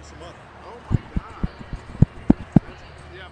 mess them up. Oh my God. Yeah.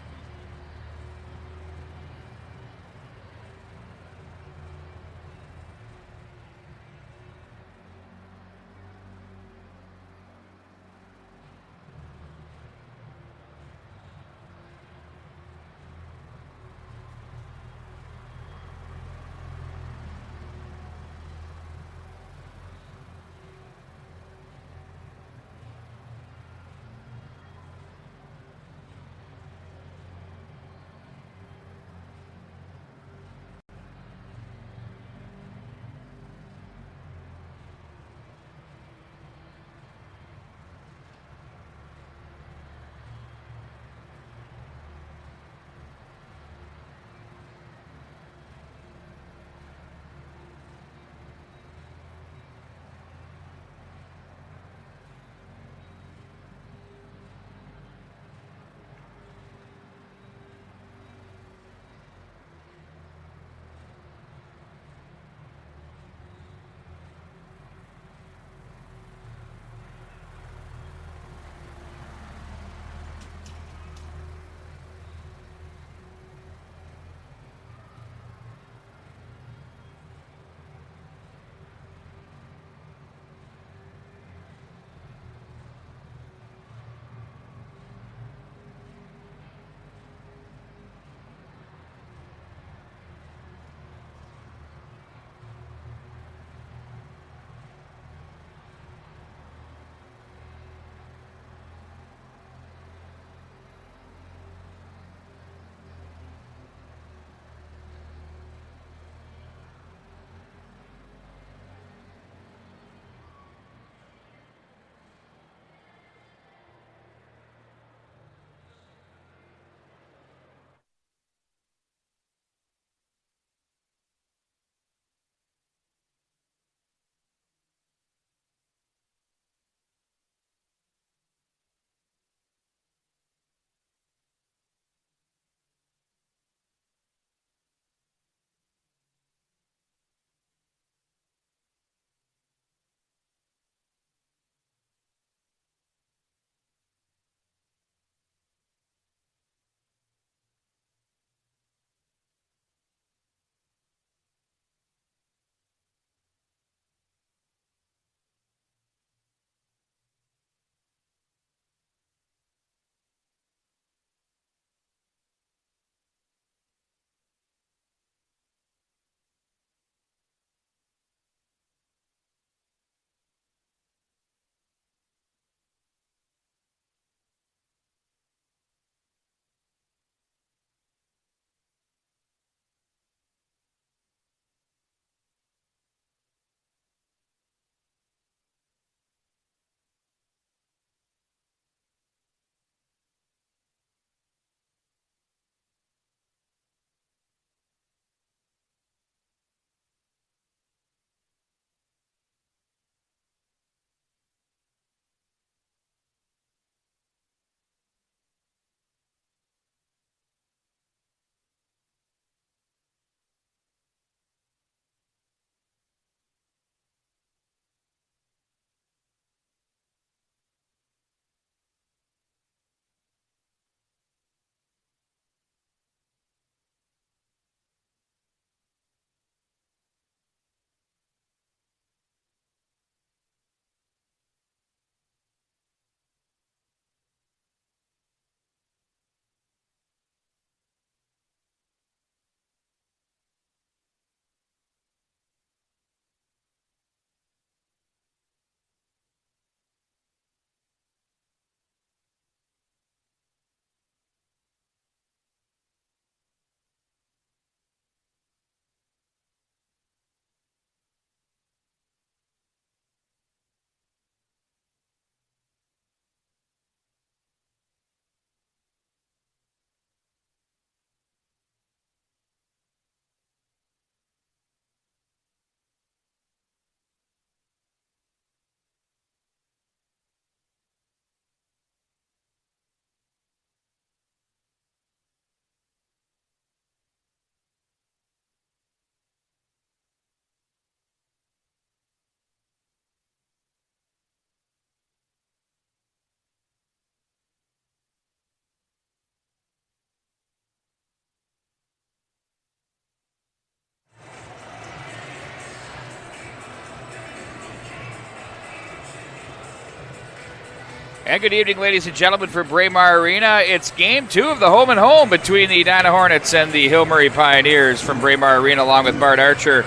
And good evening, ladies and gentlemen, from Braemar Arena. It's game 2 of the home and home between the Edina Hornets and the Hill Murray Pioneers from Braemar Arena, along with Bart Archer.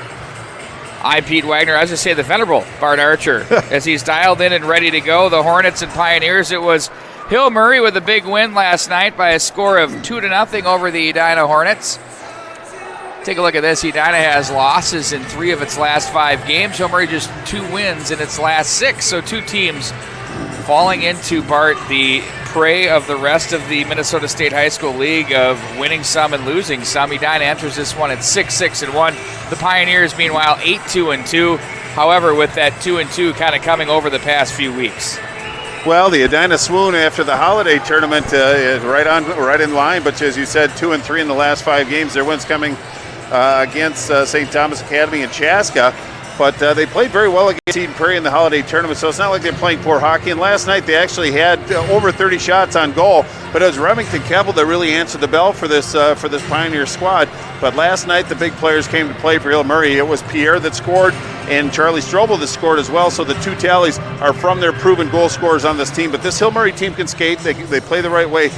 I'm Pete Wagner. I was going to say the venerable Bart Archer. As he's dialed in and ready to go, the Hornets and Pioneers, it was Hill Murray with a big win last night by a score of 2-0 over the Edina Hornets. Take a look at this. Edina has losses in 3 of its last 5 games. Hill Murray just 2 wins in its last 6. So 2 teams falling into, Bart, the prey of the rest of the Minnesota State High School League of winning some and losing some. Edina enters this one at 6-6-1. The Pioneers, meanwhile, 8-2-2. However, with that 2-2 kind of coming over the past few weeks. Well, the Edina swoon after the holiday tournament is right in line. But as you said, 2-3 in the last 5 games. Their wins coming against St. Thomas Academy and Chaska. But they played very well against Eden Prairie in the holiday tournament, so it's not like they're playing poor hockey. And last night they actually had over 30 shots on goal, but it was Remington Keppel that really answered the bell for this Pioneer squad. But last night the big players came to play for Hill Murray. It was Pierre that scored and Charlie Strobel that scored as well, so the 2 tallies are from their proven goal scorers on this team. But this Hill Murray team can skate. They play the right way.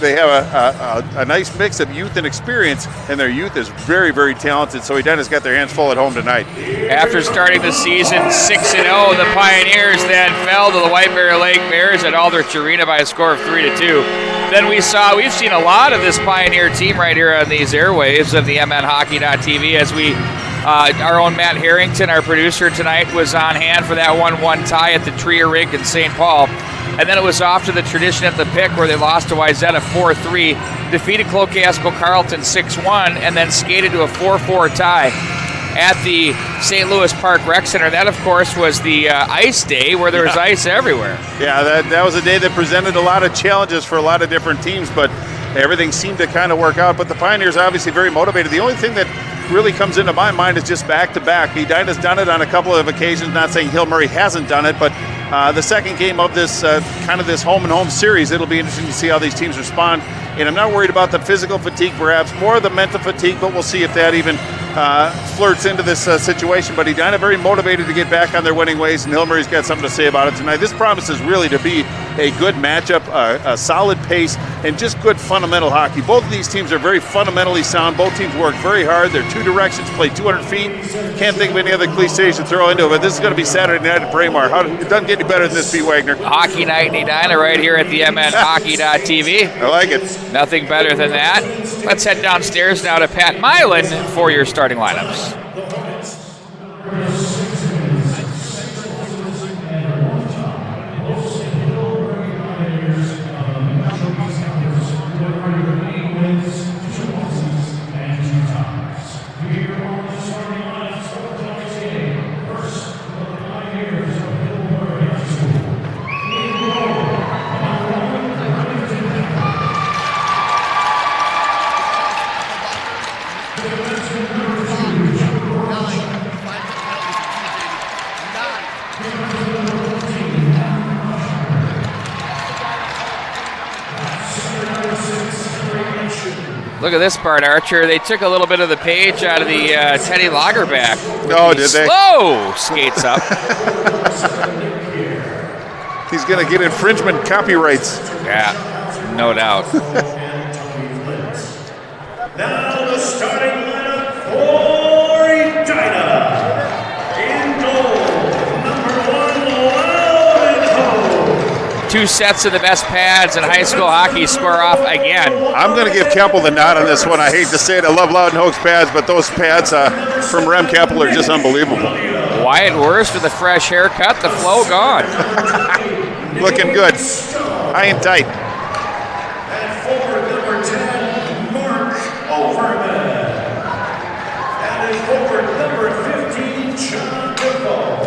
They have a nice mix of youth and experience, and their youth is very, very talented, so Edina's got their hands full at home tonight. After starting the season 6-0, the Pioneers then fell to the White Bear Lake Bears at Aldrich Arena by a score of 3-2. Then we've seen a lot of this Pioneer team right here on these airwaves of the MNHockey.tv as our own Matt Harrington, our producer tonight, was on hand for that 1-1 tie at the Trier Rink in St. Paul. And then it was off to the tradition at the Pick where they lost to Wayzata 4-3, defeated Clocasko Carleton 6-1, and then skated to a 4-4 tie at the St. Louis Park Rec Center. That, of course, was the ice day where there was ice everywhere. Yeah, that was a day that presented a lot of challenges for a lot of different teams, but everything seemed to kind of work out. But the Pioneers obviously very motivated. The only thing that really comes into my mind is just back-to-back. Edina's done it on a couple of occasions, not saying Hill Murray hasn't done it, but the second game of this kind of this home-and-home series, it'll be interesting to see how these teams respond. And I'm not worried about the physical fatigue, perhaps, more the mental fatigue, but we'll see if that even flirts into this situation. But Edina very motivated to get back on their winning ways, and Hill Murray's got something to say about it tonight. This promises really to be a good matchup, a solid pace, and just good fundamental hockey. Both of these teams are very fundamentally sound. Both teams work very hard. They're 2 directions, play 200 feet. Can't think of any other cliches to throw into it, but this is going to be Saturday night at Braemar. It doesn't get any better than this, Pete Wagner. Hockey night in Edina right here at the MNHockey.tv. I like it. Nothing better than that. Let's head downstairs now to Pat Milan for your starting lineups. Look at this part, Archer. They took a little bit of the page out of the Teddy Lagerback. Oh, did they? Slow skates up. He's going to get infringement copyrights. Yeah, no doubt. Now the starting lineup for Edina. In goal, number 1, Loudon Hogue. 2 sets of the best pads in high school hockey square off again. I'm going to give Keppel the nod on this one. I hate to say it. I love Loudon Hogue's pads, but those pads from Rem Keppel are just unbelievable. Wyatt Wurst with a fresh haircut, the flow gone. Looking good. High and tight. And forward number 10, Mark Overman. And in forward number 15, John Defoe.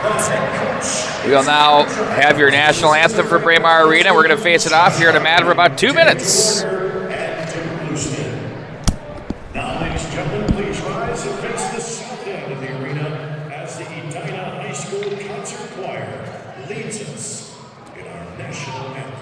The head coach. We'll now have your national anthem for Braemar Arena. We're going to face it off here at a matter of about 2 minutes. Now, ladies and gentlemen, please rise and face the south end of the arena as the Edina High School Concert Choir leads us in our national anthem.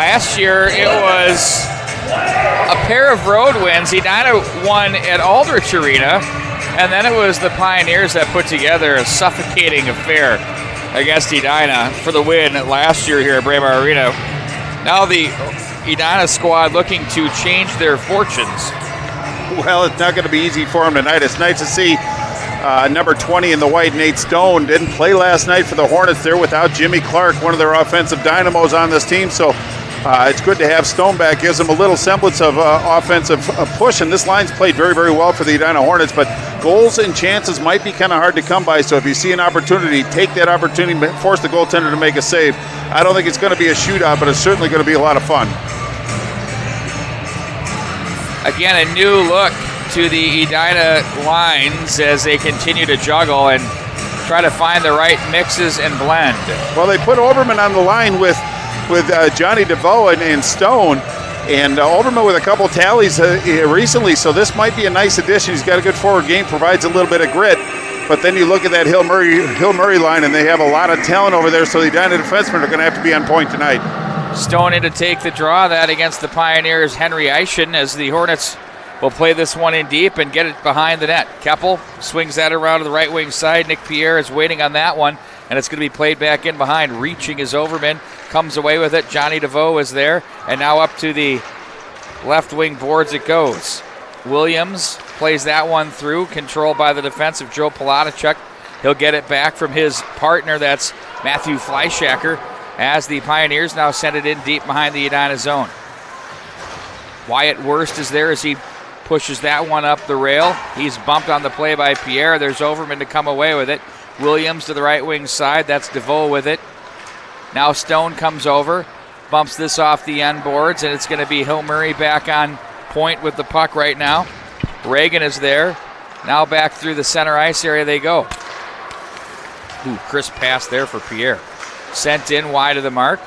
Last year it was a pair of road wins. Edina won at Aldrich Arena, and then it was the Pioneers that put together a suffocating affair against Edina for the win last year here at Braemar Arena. Now the Edina squad looking to change their fortunes. Well, it's not going to be easy for them tonight. It's nice to see number 20 in the white, Nate Stone, didn't play last night for the Hornets. They're without Jimmy Clark, one of their offensive dynamos on this team. So it's good to have Stone back. Gives them a little semblance of offensive push. And this line's played very, very well for the Edina Hornets. But goals and chances might be kind of hard to come by. So if you see an opportunity, take that opportunity, force the goaltender to make a save. I don't think it's going to be a shootout, but it's certainly going to be a lot of fun. Again, a new look to the Edina lines as they continue to juggle and try to find the right mixes and blend. Well, they put Oberman on the line with Johnny DeVoe and Stone, and Oberman with a couple tallies recently, so this might be a nice addition. He's got a good forward game, provides a little bit of grit, but then you look at that Hill Murray line, and they have a lot of talent over there, so the Edina defensemen are going to have to be on point tonight. Stone in to take the draw, that against the Pioneers, Henry Eischen, as the Hornets will play this one in deep and get it behind the net. Keppel swings that around to the right wing side. Nick Pierre is waiting on that one, and it's going to be played back in behind. Reaching is Overman, comes away with it. Johnny DeVoe is there, and now up to the left wing boards it goes. Williams plays that one through, controlled by the defensive Joe Palatichuk. He'll get it back from his partner, that's Matthew Fleischacker, as the Pioneers now send it in deep behind the Edina zone. Wyatt Wurst is there as he pushes that one up the rail. He's bumped on the play by Pierre. There's Overman to come away with it. Williams to the right wing side. That's DeVoe with it. Now Stone comes over, bumps this off the end boards, and it's going to be Hill Murray back on point with the puck right now. Reagan is there. Now back through the center ice area they go. Ooh, crisp pass there for Pierre. Sent in wide of the mark.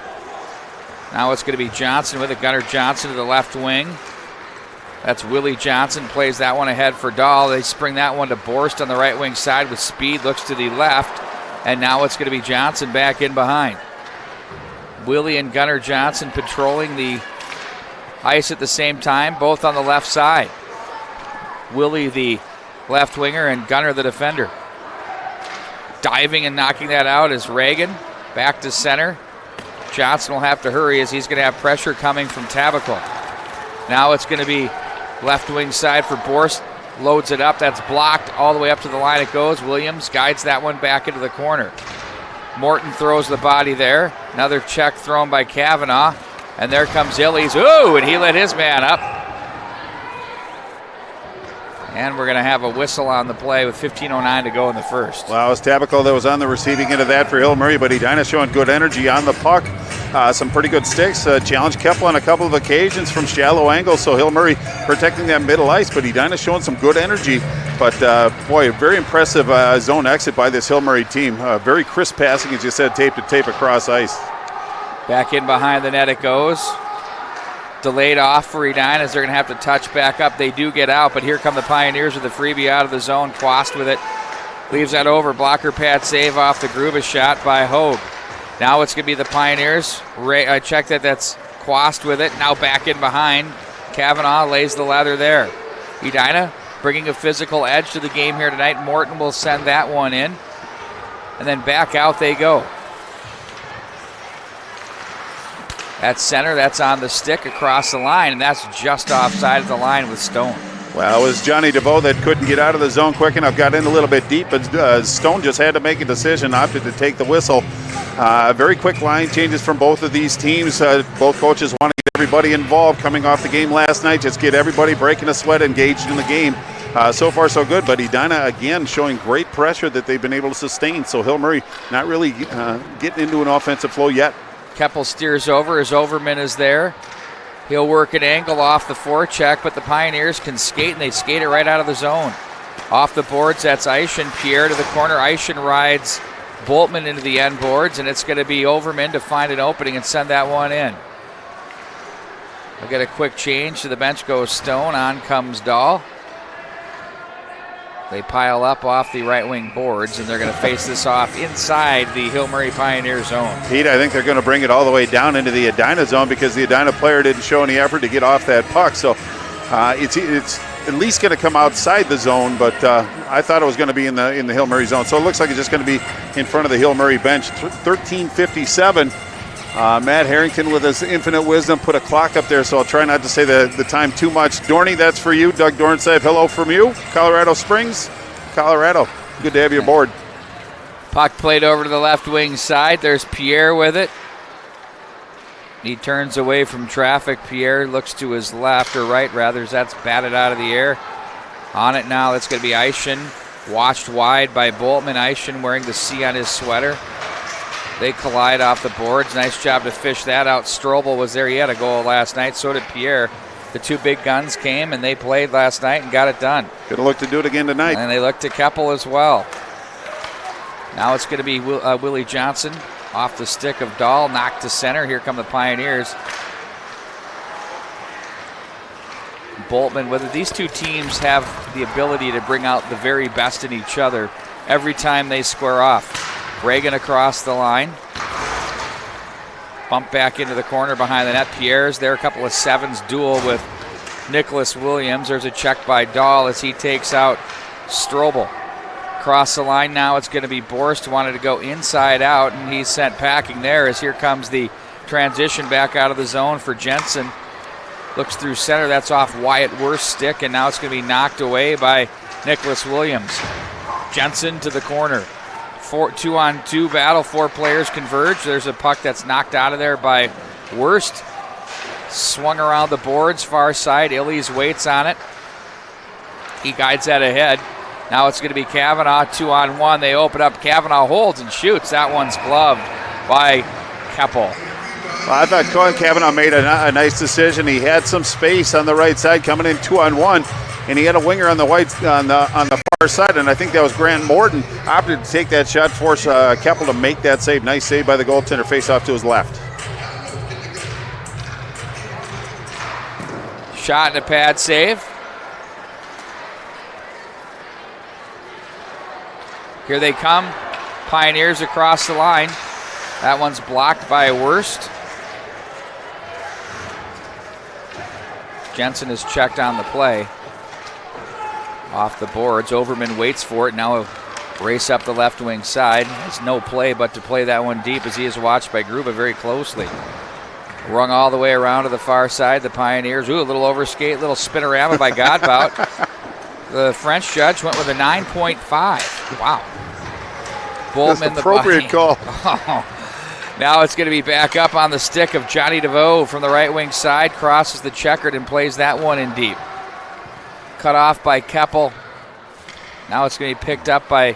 Now it's going to be Johnson with it. Gunnar Johnson to the left wing. That's Willie Johnson, plays that one ahead for Dahl. They spring that one to Borst on the right wing side with speed, looks to the left, and now it's going to be Johnson back in behind. Willie and Gunnar Johnson patrolling the ice at the same time, both on the left side. Willie the left winger and Gunnar the defender. Diving and knocking that out is Reagan. Back to center. Johnson will have to hurry as he's going to have pressure coming from Tabaco. Now it's going to be left wing side for Borst. Loads it up. That's blocked all the way up to the line it goes. Williams guides that one back into the corner. Morton throws the body there. Another check thrown by Kavanaugh. And there comes Illies. Ooh, and he let his man up. And we're going to have a whistle on the play with 15:09 to go in the first. Well, it was Tabaco that was on the receiving end of that for Hill Murray, but Edina showing good energy on the puck. Some pretty good sticks. Challenged Keppel on a couple of occasions from shallow angles, so Hill Murray protecting that middle ice, but Edina showing some good energy. But, boy, very impressive zone exit by this Hill Murray team. Very crisp passing, as you said, tape to tape across ice. Back in behind the net it goes. Delayed off for Edina as they're going to have to touch back up. They do get out, but here come the Pioneers with the freebie out of the zone. Quast with it. Leaves that over. Blocker pad save off the Gruba shot by Hogue. Now it's going to be the Pioneers. Check that's Quast with it. Now back in behind. Kavanaugh lays the leather there. Edina bringing a physical edge to the game here tonight. Morton will send that one in. And then back out they go. That's center, that's on the stick across the line, and that's just offside of the line with Stone. Well, it was Johnny DeVoe that couldn't get out of the zone quick enough, got in a little bit deep, but Stone just had to make a decision, opted to take the whistle. Very quick line changes from both of these teams. Both coaches want to get everybody involved coming off the game last night, just get everybody breaking a sweat, engaged in the game. So far, so good, but Edina, again, showing great pressure that they've been able to sustain, so Hill Murray not really getting into an offensive flow yet. Keppel steers over as Overman is there. He'll work an angle off the forecheck, but the Pioneers can skate, and they skate it right out of the zone. Off the boards, that's Eischen. Pierre to the corner. Eischen rides Boltman into the end boards, and it's going to be Overman to find an opening and send that one in. We'll get a quick change. To the bench goes Stone. On comes Dahl. They pile up off the right wing boards, and they're going to face this off inside the Hill Murray Pioneer zone. Pete, I think they're going to bring it all the way down into the Edina zone because the Edina player didn't show any effort to get off that puck. So it's at least going to come outside the zone, but I thought it was going to be in the Hill Murray zone. So it looks like it's just going to be in front of the Hill Murray bench. 13:57. Matt Harrington, with his infinite wisdom, put a clock up there, so I'll try not to say the time too much. Dorney, that's for you. Doug Dornsive, hello from you. Colorado Springs, Colorado. Good to have you aboard. Puck played over to the left wing side. There's Pierre with it. He turns away from traffic. Pierre looks to his left, or right rather, as that's batted out of the air. On it now, that's going to be Eischen. Watched wide by Boltman. Eischen wearing the C on his sweater. They collide off the boards. Nice job to fish that out. Strobel was there. He had a goal last night. So did Pierre. The two big guns came, and they played last night and got it done. Going to look to do it again tonight. And they look to Keppel as well. Now it's going to be Willie Johnson off the stick of Dahl. Knocked to center. Here come the Pioneers. Boltman with it. These two teams have the ability to bring out the very best in each other every time they square off. Reagan across the line. Bump back into the corner behind the net. Pierre's there. A couple of sevens duel with Nicholas Williams. There's a check by Dahl as he takes out Strobel. Across the line now, it's going to be Borst. Wanted to go inside out, and he's sent packing there as here comes the transition back out of the zone for Jensen. Looks through center. That's off Wyatt Worth's stick, and now it's going to be knocked away by Nicholas Williams. Jensen to the corner. 2-on-2 battle. 4 players converge. There's a puck that's knocked out of there by Worst. Swung around the boards, far side. Illies waits on it. He guides that ahead. Now it's going to be Kavanaugh, 2-on-1. They open up. Kavanaugh holds and shoots. That one's gloved by Keppel. Well, I thought Colin Kavanaugh made a nice decision. He had some space on the right side coming in 2-on-1, and he had a winger on the far side, and I think that was Grant Morton. Opted to take that shot, force Keppel to make that save. Nice save by the goaltender. Face off to his left. Shot and a pad save. Here they come. Pioneers across the line. That one's blocked by Worst. Jensen is checked on the play. Off the boards. Overman waits for it. Now a race up the left wing side. Has no play but to play that one deep as he is watched by Gruba very closely. Rung all the way around to the far side. The Pioneers. Ooh, a little overskate, little spinorama by Godbout. The French judge went with a 9.5. Wow. Boltman, that's the appropriate call. Now it's going to be back up on the stick of Johnny DeVoe from the right wing side. Crosses the checkered and plays that one in deep. Cut off by Keppel. Now it's going to be picked up by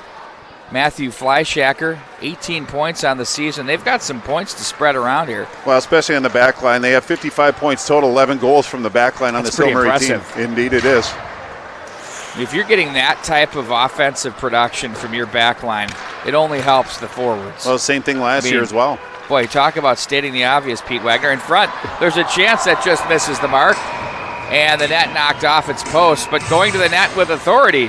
Matthew Fleischacker. 18 points on the season. They've got some points to spread around here. Well, especially on the back line. They have 55 points total, 11 goals from the back line on the Hill Murray team. Indeed it is. If you're getting that type of offensive production from your back line, it only helps the forwards. Well, same thing last year as well. Boy, talk about stating the obvious, Pete Wagner. In front, there's a chance that just misses the mark. And the net knocked off its post, but going to the net with authority.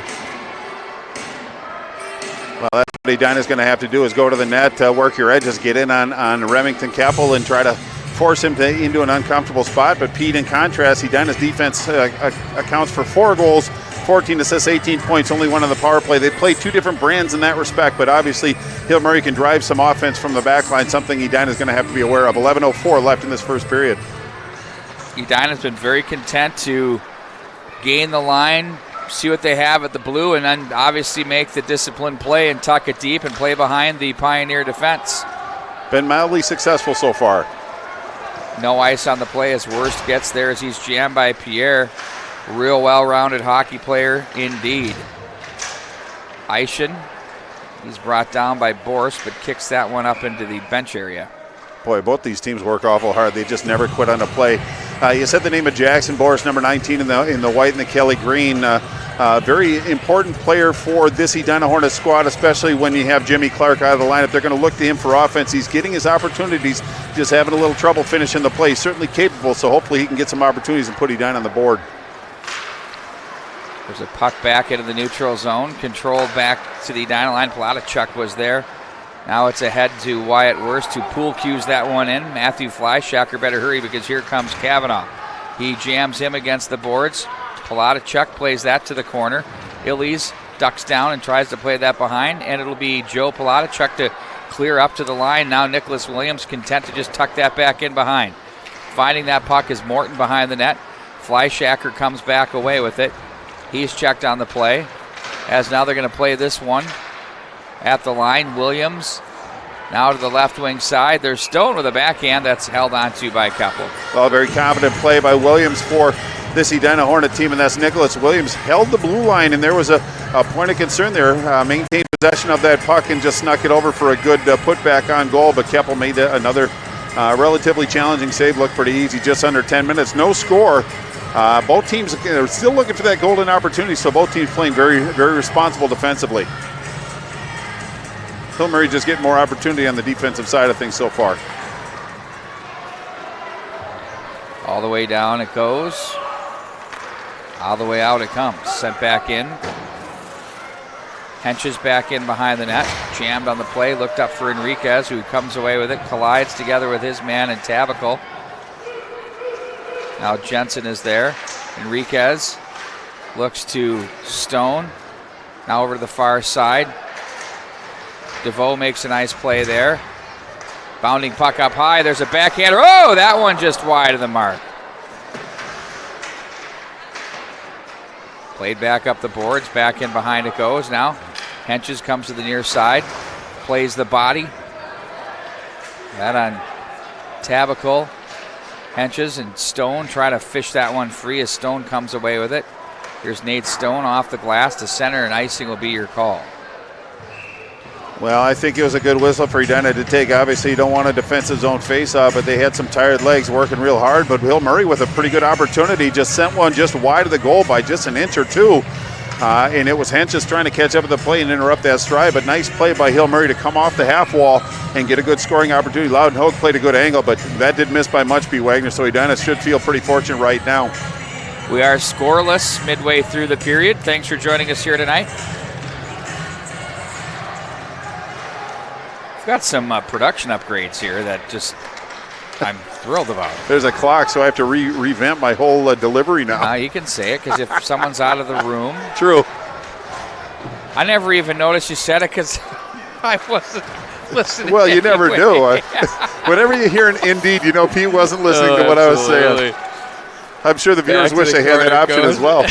Well, that's what Edina's going to have to do is go to the net, work your edges, get in on Remington Keppel and try to force him into an uncomfortable spot. But Pete, in contrast, Edina's defense accounts for 4 goals, 14 assists, 18 points, only one on the power play. They play 2 different brands in that respect, but obviously Hill Murray can drive some offense from the back line, something Edina's going to have to be aware of. 11:04 left in this first period. Edina's been very content to gain the line, see what they have at the blue, and then obviously make the disciplined play and tuck it deep and play behind the Pioneer defense. Been mildly successful so far. No ice on the play as Worst gets there as he's jammed by Pierre. Real well-rounded hockey player indeed. Eischen, he's brought down by Borst, but kicks that one up into the bench area. Boy, both these teams work awful hard. They just never quit on a play. You said the name of Jackson Borst, number 19 in the white and the Kelly green. Very important player for this Edina Hornets squad, especially when you have Jimmy Clark out of the lineup. They're going to look to him for offense. He's getting his opportunities, just having a little trouble finishing the play. He's certainly capable, so hopefully he can get some opportunities and put Edina on the board. There's a puck back into the neutral zone, controlled back to the Edina line. Palachuk was there. Now it's ahead to Wyatt Worst, who pool cues that one in. Matthew Fleischacker better hurry because here comes Kavanaugh. He jams him against the boards. Palachuk plays that to the corner. Illies ducks down and tries to play that behind, and it'll be Joe Palachuk to clear up to the line. Now Nicholas Williams content to just tuck that back in behind. Finding that puck is Morton behind the net. Fleischacker comes back away with it. He's checked on the play, as now they're going to play this one at the line. Williams now to the left wing side. There's Stone with a backhand that's held onto by Keppel. Well, very confident play by Williams for this Edina Hornet team, and that's Nicholas Williams. Held the blue line, and there was a point of concern there. Maintained possession of that puck and just snuck it over for a good putback on goal, but Keppel made another relatively challenging save. Looked pretty easy, just under 10 minutes. No score. Both teams are still looking for that golden opportunity, so both teams playing very, very responsible defensively. Hill Murray just getting more opportunity on the defensive side of things so far. All the way down it goes. All the way out it comes. Sent back in. Henches back in behind the net. Jammed on the play. Looked up for Enriquez, who comes away with it. Collides together with his man in Tabacal. Now Jensen is there. Enriquez looks to Stone. Now over to the far side. DeVoe makes a nice play there. Bounding puck up high. There's a backhander. Oh, that one just wide of the mark. Played back up the boards. Back in behind it goes now. Henches comes to the near side. Plays the body. That on Tabacal. Henches and Stone try to fish that one free as Stone comes away with it. Here's Nate Stone off the glass to center, and icing will be your call. Well, I think it was a good whistle for Edina to take. Obviously, you don't want a defensive zone face-off, but they had some tired legs working real hard. But Hill Murray with a pretty good opportunity just sent one just wide of the goal by just an inch or two. And it was Henches trying to catch up with the play and interrupt that stride. But nice play by Hill Murray to come off the half wall and get a good scoring opportunity. Loudon Hogue played a good angle, but that did miss by much, B. Wagner. So Edina should feel pretty fortunate right now. We are scoreless midway through the period. Thanks for joining us here tonight. We've got some production upgrades here that just I'm thrilled about. There's a clock, so I have to revamp my whole delivery now. You can say it, because if someone's out of the room. True. I never even noticed you said it because I wasn't listening. Well, you never do. Whenever you hear an Indeed, you know Pete wasn't listening to what I was saying. I'm sure the viewers wish they had that option as well.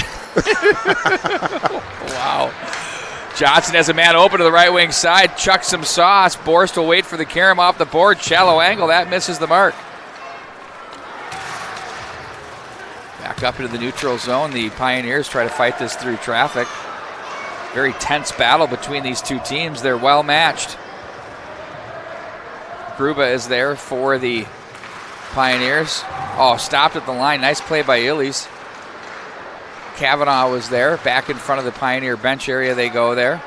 Wow. Johnson has a man open to the right wing side, chucks some sauce. Borst will wait for the carom off the board. Shallow angle, that misses the mark. Back up into the neutral zone. The Pioneers try to fight this through traffic. Very tense battle between these two teams. They're well matched. Gruba is there for the Pioneers. Oh, stopped at the line. Nice play by Illies. Kavanaugh was there. Back in front of the Pioneer bench area they go there.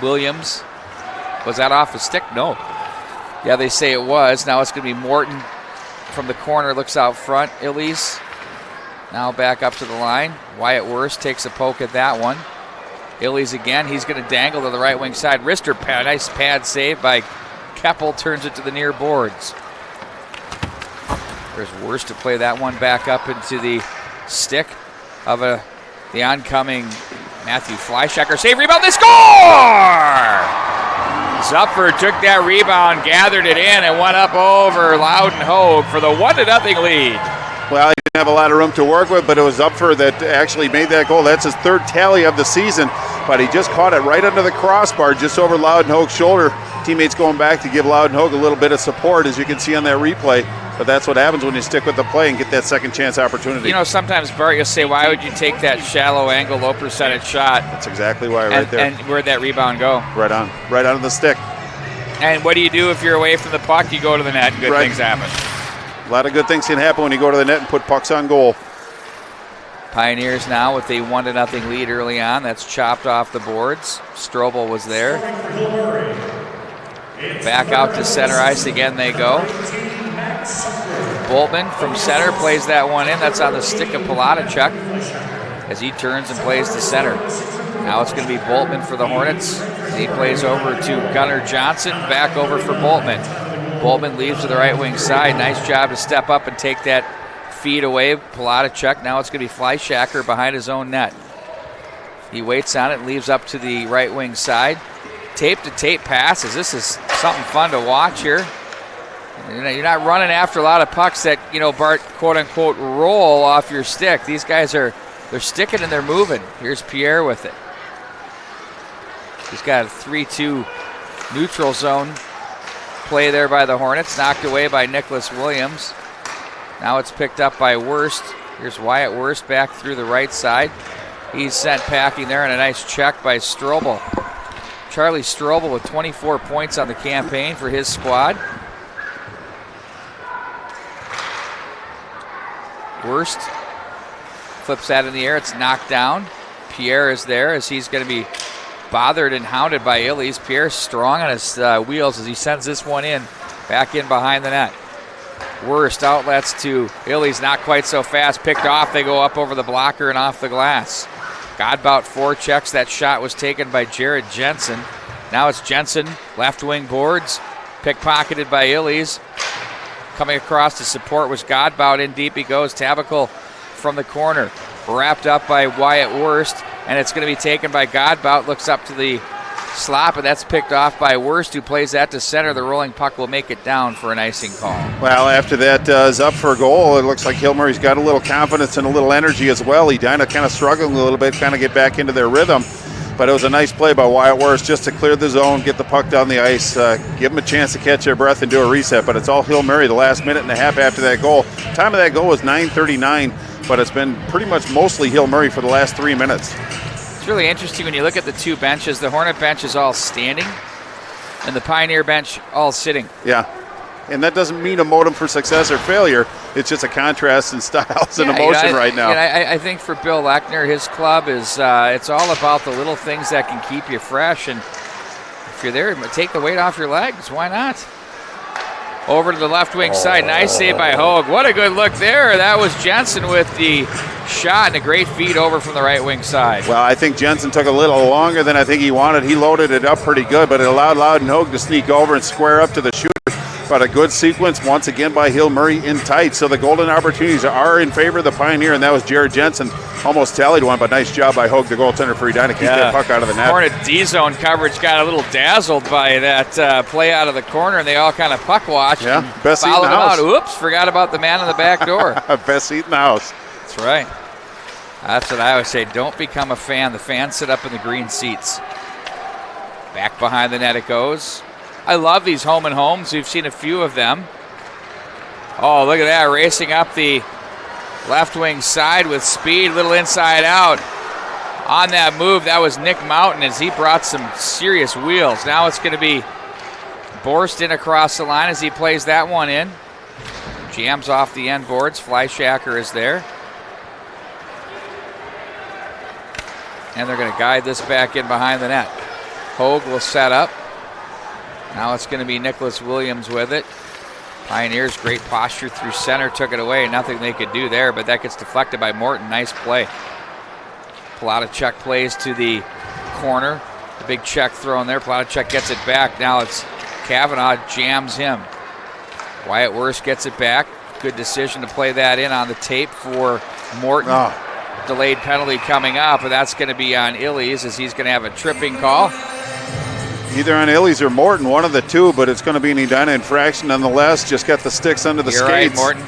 Williams. Was that off a stick? No. Yeah, they say it was. Now it's going to be Morton from the corner. Looks out front. Illies. Now back up to the line. Wyatt Worst takes a poke at that one. Illies again. He's going to dangle to the right wing side. Wrister pad. Nice pad save by Keppel. Turns it to the near boards. There's Worst to play that one back up into the stick of the oncoming Matthew Fleischacker. Save, rebound, they score! Zupfer took that rebound, gathered it in, and went up over Loudon Hogue for the 1-0 lead. Well, he didn't have a lot of room to work with, but it was Zupfer that actually made that goal. That's his third tally of the season, but he just caught it right under the crossbar, just over Loudon Hogue's shoulder. Teammates going back to give Loudon Hogue a little bit of support, as you can see on that replay. But that's what happens when you stick with the play and get that second chance opportunity. You know, sometimes, Bart, you'll say, why would you take that shallow angle, low percentage shot? That's exactly why right there. And where'd that rebound go? Right on the stick. And what do you do if you're away from the puck? You go to the net and good things happen. A lot of good things can happen when you go to the net and put pucks on goal. Pioneers now with a 1-0 lead early on. That's chopped off the boards. Strobel was there. Back out to center ice again they go. Boltman from center plays that one in. That's on the stick of Palatachuk as he turns and plays to center. Now it's going to be Boltman for the Hornets. He plays over to Gunnar Johnson, back over for Boltman. Boltman leaves to the right wing side. Nice job to step up and take that feed away. Palatachuk. Now it's going to be Fleischacker behind his own net. He waits on it and leaves up to the right wing side. Tape-to-tape passes. This is something fun to watch here. You're not running after a lot of pucks that, Bart, quote-unquote, roll off your stick. These guys they're sticking and they're moving. Here's Pierre with it. He's got a 3-2 neutral zone play there by the Hornets, knocked away by Nicholas Williams. Now it's picked up by Wurst. Here's Wyatt Wurst back through the right side. He's sent packing there, and a nice check by Strobel. Charlie Strobel with 24 points on the campaign for his squad. Wurst flips that in the air. It's knocked down. Pierre is there as he's going to be bothered and hounded by Illies. Pierre strong on his wheels as he sends this one in, back in behind the net. Wurst outlets to Illies, not quite so fast. Picked off. They go up over the blocker and off the glass. Godbout forechecks. That shot was taken by Jared Jensen. Now it's Jensen, left wing boards, pickpocketed by Illies. Coming across to support was Godbout. In deep he goes. Tabacle from the corner, wrapped up by Wyatt Wurst, and it's going to be taken by Godbout. Looks up to the slop, and that's picked off by Wurst, who plays that to center. The rolling puck will make it down for an icing call. Well, after that is up for a goal, it looks like Hillmurray's got a little confidence and a little energy as well. Edina kind of struggling a little bit, kind of get back into their rhythm. But it was a nice play by Wyatt Wurst just to clear the zone, get the puck down the ice, give them a chance to catch their breath and do a reset. But it's all Hillmurray the last minute and a half after that goal. Time of that goal was 9:39, but it's been pretty much mostly Hillmurray for the last 3 minutes. It's really interesting when you look at the two benches. The Hornet bench is all standing, and the Pioneer bench all sitting. Yeah, and that doesn't mean a modem for success or failure. It's just a contrast in styles and emotion right now. I think for Bill Lechner, his club is it's all about the little things that can keep you fresh. And if you're there, take the weight off your legs. Why not? Over to the left wing side. Nice save by Hogue. What a good look there. That was Jensen with the shot and a great feed over from the right wing side. Well, I think Jensen took a little longer than I think he wanted. He loaded it up pretty good, but it allowed Loudon Hogue to sneak over and square up to the shooter. But a good sequence once again by Hillmurray in tight. So the golden opportunities are in favor of the Pioneer, and that was Jared Jensen. Almost tallied one, but nice job by Hogue, the goaltender for Edina, to keep that puck out of the net. Hornet D-zone coverage got a little dazzled by that play out of the corner, and they all kind of puck watched. Yeah, best seat in the house. Oops, forgot about the man in the back door. Best seat in the house. That's right. That's what I always say. Don't become a fan. The fans sit up in the green seats. Back behind the net it goes. I love these home and homes. We've seen a few of them. Oh, look at that. Racing up the left wing side with speed. Little inside out. On that move, that was Nick Mountain as he brought some serious wheels. Now it's going to be Borst in across the line as he plays that one in. Jams off the end boards. Fleischacker is there. And they're going to guide this back in behind the net. Hogue will set up. Now it's going to be Nicholas Williams with it. Pioneers, great posture through center, took it away. Nothing they could do there, but that gets deflected by Morton. Nice play. Palatachuk plays to the corner. The big check thrown there. Palatachuk gets it back. Now it's Kavanaugh jams him. Wyatt Wurst gets it back. Good decision to play that in on the tape for Morton. Delayed penalty coming up, and that's going to be on Illies as he's going to have a tripping call. Either on Illies or Morton, one of the two, but it's going to be an Edina infraction nonetheless. Just got the sticks under the skates. Right, Morton.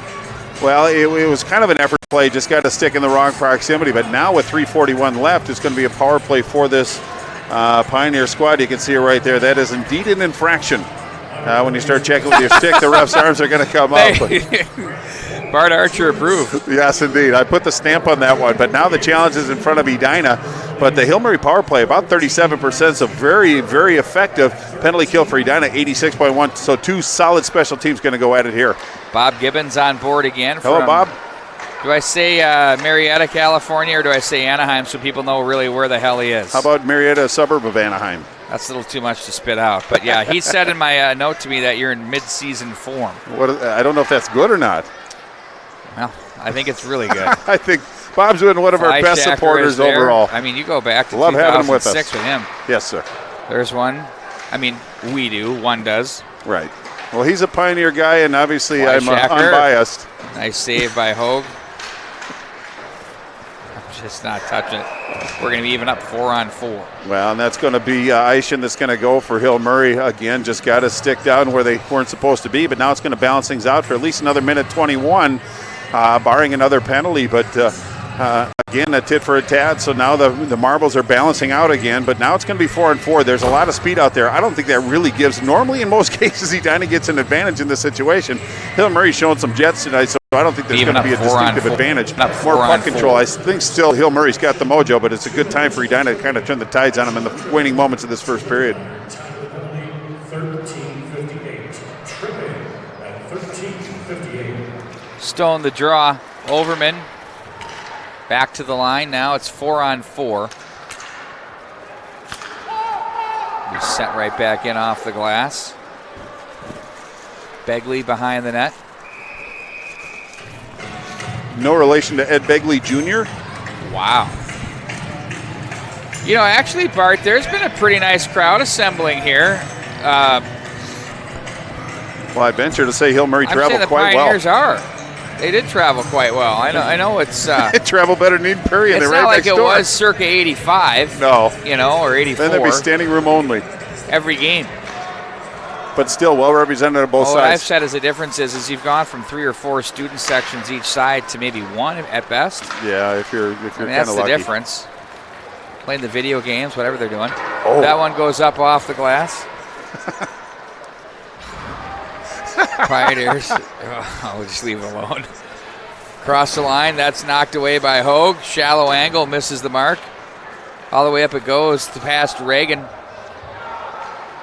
Well, it was kind of an effort play, just got a stick in the wrong proximity, but now with 3:41 left, it's going to be a power play for this Pioneer squad. You can see it right there. That is indeed an infraction. When you start checking with your stick, the ref's arms are going to come up. Bart Archer approved. Yes, indeed. I put the stamp on that one, but now the challenge is in front of Edina. But the Hillmurray power play, about 37%, so very, very effective. Penalty kill for Edina, 86.1. So two solid special teams going to go at it here. Bob Gibbons on board again. Hello, Bob. Do I say Marietta, California, or do I say Anaheim so people know really where the hell he is? How about Marietta, a suburb of Anaheim? That's a little too much to spit out. But, yeah, he said in my note to me that you're in mid-season form. I don't know if that's good or not. Well, I think it's really good. I think Bob's been one of our best Fleischacker supporters is there. overall. I mean, you go back to Love having him with us. 2006 with him. Yes, sir. There's one. I mean, we do. One does. Right. Well, he's a Pioneer guy, and obviously I'm Fleischacker. unbiased. Nice save by Hogue. Just not touching it. We're going to be even up 4-on-4. Well, and that's going to be Aishin that's going to go for Hill Murray. Again, just got to stick down where they weren't supposed to be, but now it's going to balance things out for at least another minute 21, barring another penalty. But again, a tit for a tat, so now the marbles are balancing out again, but now it's going to be 4-on-4. There's a lot of speed out there. I don't think that really gives, normally in most cases, Edina gets an advantage in this situation. Hill Murray's showing some jets tonight, so I don't think there's going to be a distinctive advantage. More puck control. I think still Hill Murray's got the mojo, but it's a good time for Edina to kind of turn the tides on him in the waning moments of this first period. 13:58. Tripping at 13:58. Stone the draw. Overman back to the line. Now it's 4-on-4. He's set right back in off the glass. Begley behind the net. No relation to Ed Begley Jr.? Wow. You know, actually, Bart, there's been a pretty nice crowd assembling here. Well, I venture to say Hill Murray traveled quite well. Pioneers are. They did travel quite well. I know it's. It traveled better than Eden Prairie, and it's they're not right like next it door. was circa 85. No. You know, or 84. Then there'd be standing room only. Every game. But still well represented on both sides. What I've said is the difference is you've gone from 3 or 4 student sections each side to maybe 1 at best. Yeah, if you're kind of lucky. That's the difference. Playing the video games, whatever they're doing. Oh. That one goes up off the glass. Pioneers. We'll just leave it alone. Cross the line. That's knocked away by Hogue. Shallow angle. Misses the mark. All the way up it goes to past Reagan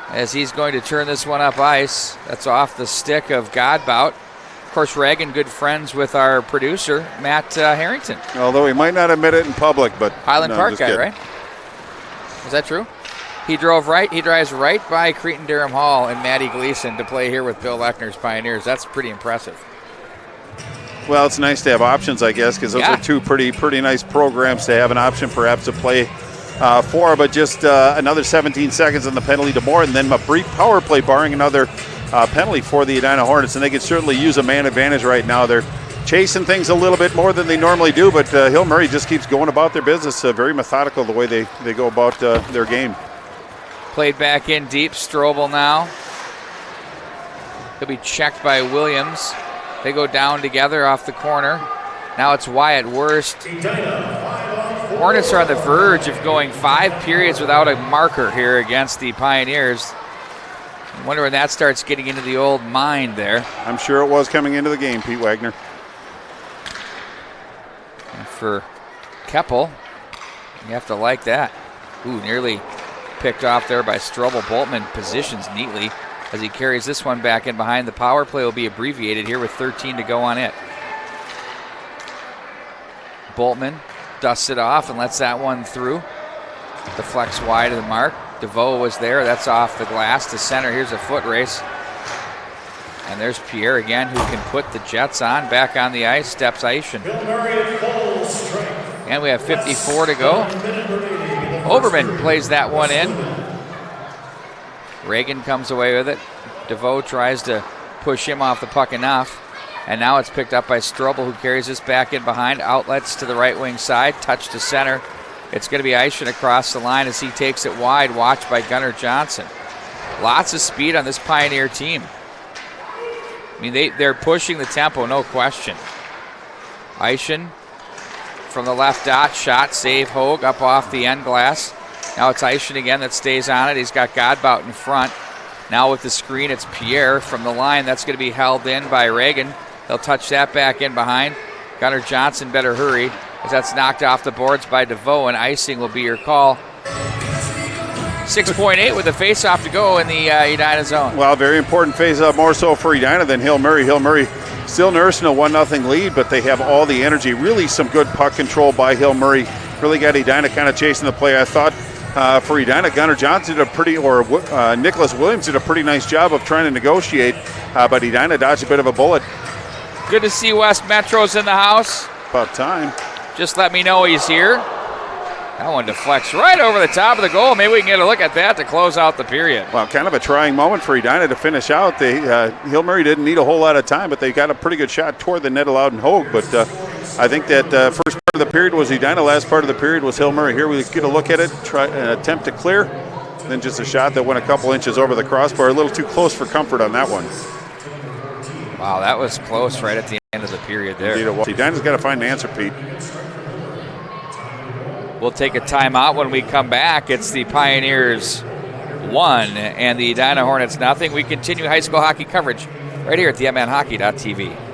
as he's going to turn this one up ice. That's off the stick of Godbout. Of course, Reagan, good friends with our producer, Matt Harrington. Although he might not admit it in public, but Highland Park guy, right? Is that true? He drives right by Cretin-Durham Hall and Matty Gleason to play here with Bill Lechner's Pioneers. That's pretty impressive. Well, it's nice to have options, I guess, because those are two pretty nice programs to have an option perhaps to play for. But just another 17 seconds on the penalty to more, and then a brief power play barring another penalty for the Edina Hornets, and they could certainly use a man advantage right now. They're chasing things a little bit more than they normally do, but Hill Murray just keeps going about their business, very methodical the way they go about their game. Played back in deep. Strobel now. He'll be checked by Williams. They go down together off the corner. Now it's Wyatt Wurst. Hornets are on the verge of going 5 periods without a marker here against the Pioneers. I wonder when that starts getting into the old mind there. I'm sure it was coming into the game, Pete Wagner. And for Keppel, you have to like that. Ooh, nearly picked off there by Strobel. Boltman positions neatly as he carries this one back in behind. The power play will be abbreviated here with 13 to go on it. Boltman dusts it off and lets that one through. Deflects wide of the mark. DeVoe was there. That's off the glass to center. Here's a foot race. And there's Pierre again, who can put the Jets on. Back on the ice, steps Aishin. And we have 54 to go. Overman plays that one in. Reagan comes away with it. DeVoe tries to push him off the puck enough. And now it's picked up by Strobel, who carries this back in behind. Outlets to the right wing side. Touch to center. It's going to be Aishin across the line as he takes it wide. Watched by Gunnar Johnson. Lots of speed on this Pioneer team. I mean, they're pushing the tempo, no question. Aishin from the left dot. Shot, save, Hogue up off the end glass. Now it's Aishin again that stays on it. He's got Godbout in front. Now with the screen, it's Pierre from the line. That's going to be held in by Reagan. They'll touch that back in behind. Gunnar Johnson better hurry as that's knocked off the boards by DeVoe, and icing will be your call. 6.8 with a face-off to go in the Edina zone. Well, very important face-off, more so for Edina than Hill Murray. Hill Murray still nursing a 1-0 lead, but they have all the energy. Really some good puck control by Hill Murray. Really got Edina kind of chasing the play. I thought for Edina, Gunnar Johnson did Nicholas Williams did a pretty nice job of trying to negotiate, but Edina dodged a bit of a bullet. Good to see West Metro's in the house. About time. Just let me know he's here. That one deflects right over the top of the goal. Maybe we can get a look at that to close out the period. Well, kind of a trying moment for Edina to finish out. Hill Murray didn't need a whole lot of time, but they got a pretty good shot toward the net allowed in Hogue. But I think that first part of the period was Edina. Last part of the period was Hill Murray. Here we get a look at it, try an attempt to clear. Then just a shot that went a couple inches over the crossbar. A little too close for comfort on that one. Wow, that was close right at the end of the period there. Edina's got to find an answer, Pete. We'll take a timeout when we come back. It's the Pioneers 1 and the Edina Hornets nothing. We continue high school hockey coverage right here at the MNHockey.tv.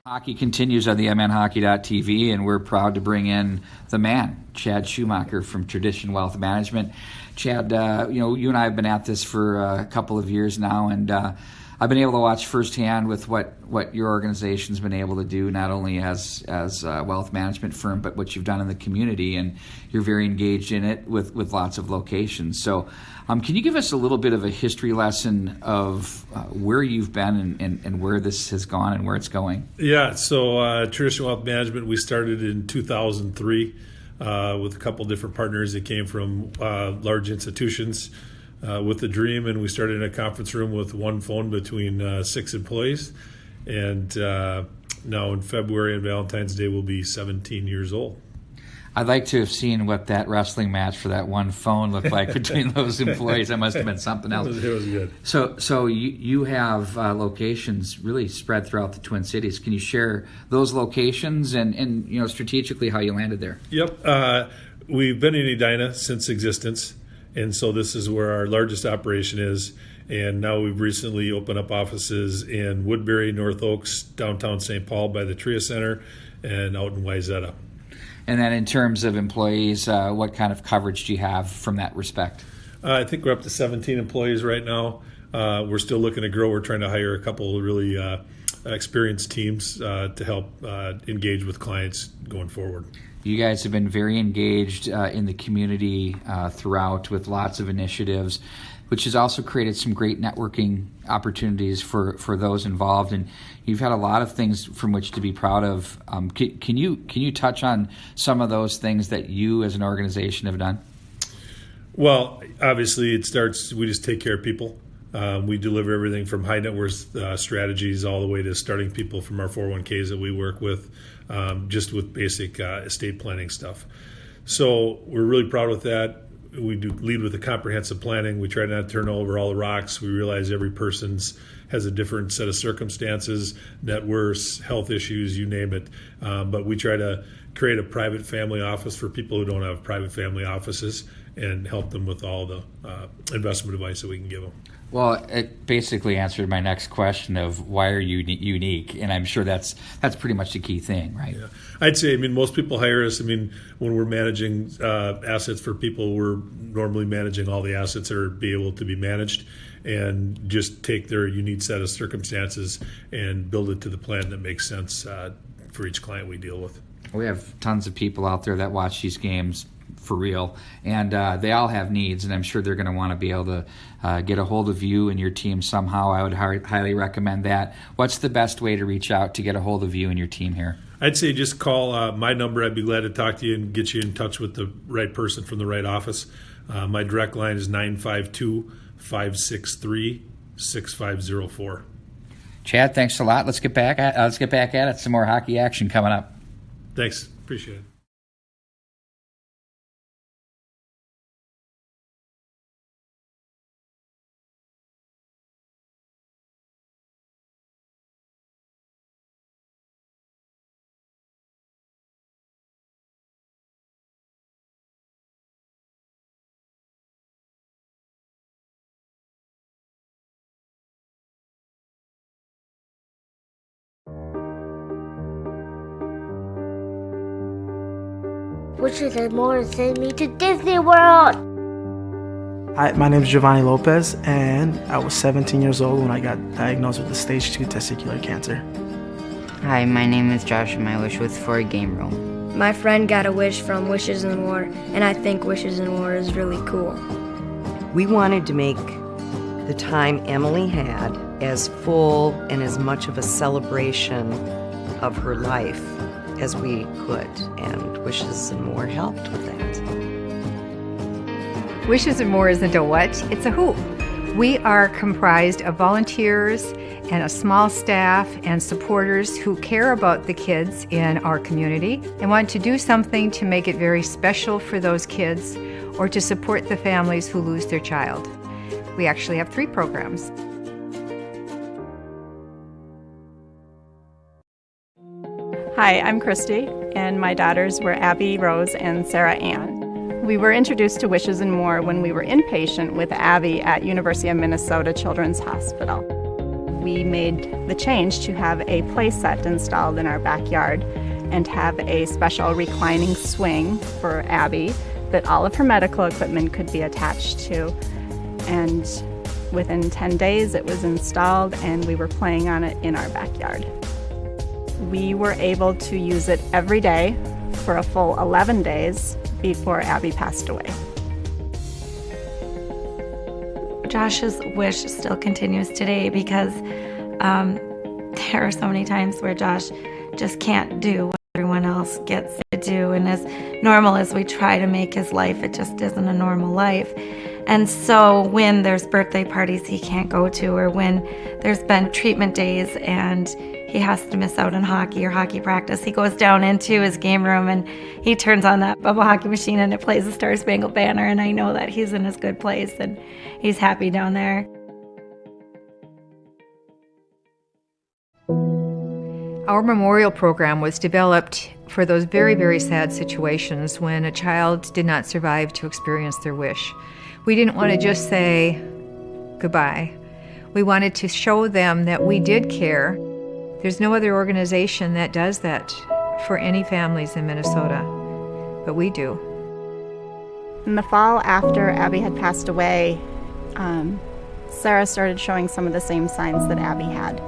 Hockey continues on the MNHockey.tv, and we're proud to bring in the man, Chad Schumacher from Tradition Wealth Management. Chad, you and I have been at this for a couple of years now, and I've been able to watch firsthand with what your organization's been able to do, not only as a wealth management firm, but what you've done in the community, and you're very engaged in it with lots of locations. So can you give us a little bit of a history lesson of where you've been and where this has gone and where it's going? Yeah, so Tradition Wealth Management, we started in 2003 with a couple different partners that came from large institutions with the dream, and we started in a conference room with one phone between 6 employees. And now in February and Valentine's Day, we'll be 17 years old. I'd like to have seen what that wrestling match for that one phone looked like between those employees. That must have been something else. It was good. So you have locations really spread throughout the Twin Cities. Can you share those locations and strategically how you landed there? Yep. We've been in Edina since existence, and so this is where our largest operation is. And now we've recently opened up offices in Woodbury, North Oaks, downtown St. Paul by the Tria Center, and out in Wayzata. And then in terms of employees, what kind of coverage do you have from that respect? I think we're up to 17 employees right now. We're still looking to grow. We're trying to hire a couple of really experienced teams to help engage with clients going forward. You guys have been very engaged in the community throughout with lots of initiatives, which has also created some great networking opportunities for those involved. And you've had a lot of things from which to be proud of. Can you touch on some of those things that you as an organization have done? Well, obviously it starts, we just take care of people. We deliver everything from high net worth strategies all the way to starting people from our 401ks that we work with, just with basic estate planning stuff. So we're really proud with that. We do lead with a comprehensive planning. We try not to turn over all the rocks. We realize every person's has a different set of circumstances, net worth, health issues, you name it. But we try to create a private family office for people who don't have private family offices and help them with all the investment advice that we can give them. Well, it basically answered my next question of why are you unique, and I'm sure that's pretty much the key thing, right? Yeah. I'd say, most people hire us. When we're managing assets for people, we're normally managing all the assets that are be able to be managed, and just take their unique set of circumstances and build it to the plan that makes sense for each client we deal with. We have tons of people out there that watch these games for real, and they all have needs, and I'm sure they're going to want to be able to get a hold of you and your team somehow. I would highly recommend that. What's the best way to reach out to get a hold of you and your team here? I'd say just call my number. I'd be glad to talk to you and get you in touch with the right person from the right office. My direct line is 952-563-6504. Chad, thanks a lot. Let's get back at it. Some more hockey action coming up. Thanks. Appreciate it. Wishes had more to send me to Disney World. My name is Giovanni Lopez, and I was 17 years old when I got diagnosed with the stage 2 testicular cancer. Hi, my name is Josh, and my wish was for a game room. My friend got a wish from Wishes and More, and I think Wishes and More is really cool. We wanted to make the time Emily had as full and as much of a celebration of her life as we could, and Wishes and More helped with that. Wishes and More isn't a what, it's a who. We are comprised of volunteers and a small staff and supporters who care about the kids in our community and want to do something to make it very special for those kids or to support the families who lose their child. We actually have 3 programs. Hi, I'm Christy, and my daughters were Abby, Rose, and Sarah Ann. We were introduced to Wishes and More when we were inpatient with Abby at University of Minnesota Children's Hospital. We made the change to have a play set installed in our backyard and have a special reclining swing for Abby that all of her medical equipment could be attached to. And within 10 days it was installed and we were playing on it in our backyard. We were able to use it every day for a full 11 days before Abby passed away. Josh's wish still continues today because there are so many times where Josh just can't do what everyone else gets to do, and as normal as we try to make his life, it just isn't a normal life. And so when there's birthday parties he can't go to, or when there's been treatment days and he has to miss out on hockey or hockey practice, he goes down into his game room and he turns on that bubble hockey machine and it plays the Star Spangled Banner, and I know that he's in his good place and he's happy down there. Our memorial program was developed for those very, very sad situations when a child did not survive to experience their wish. We didn't want to just say goodbye. We wanted to show them that we did care. There's no other organization that does that for any families in Minnesota, but we do. In the fall after Abby had passed away, Sarah started showing some of the same signs that Abby had,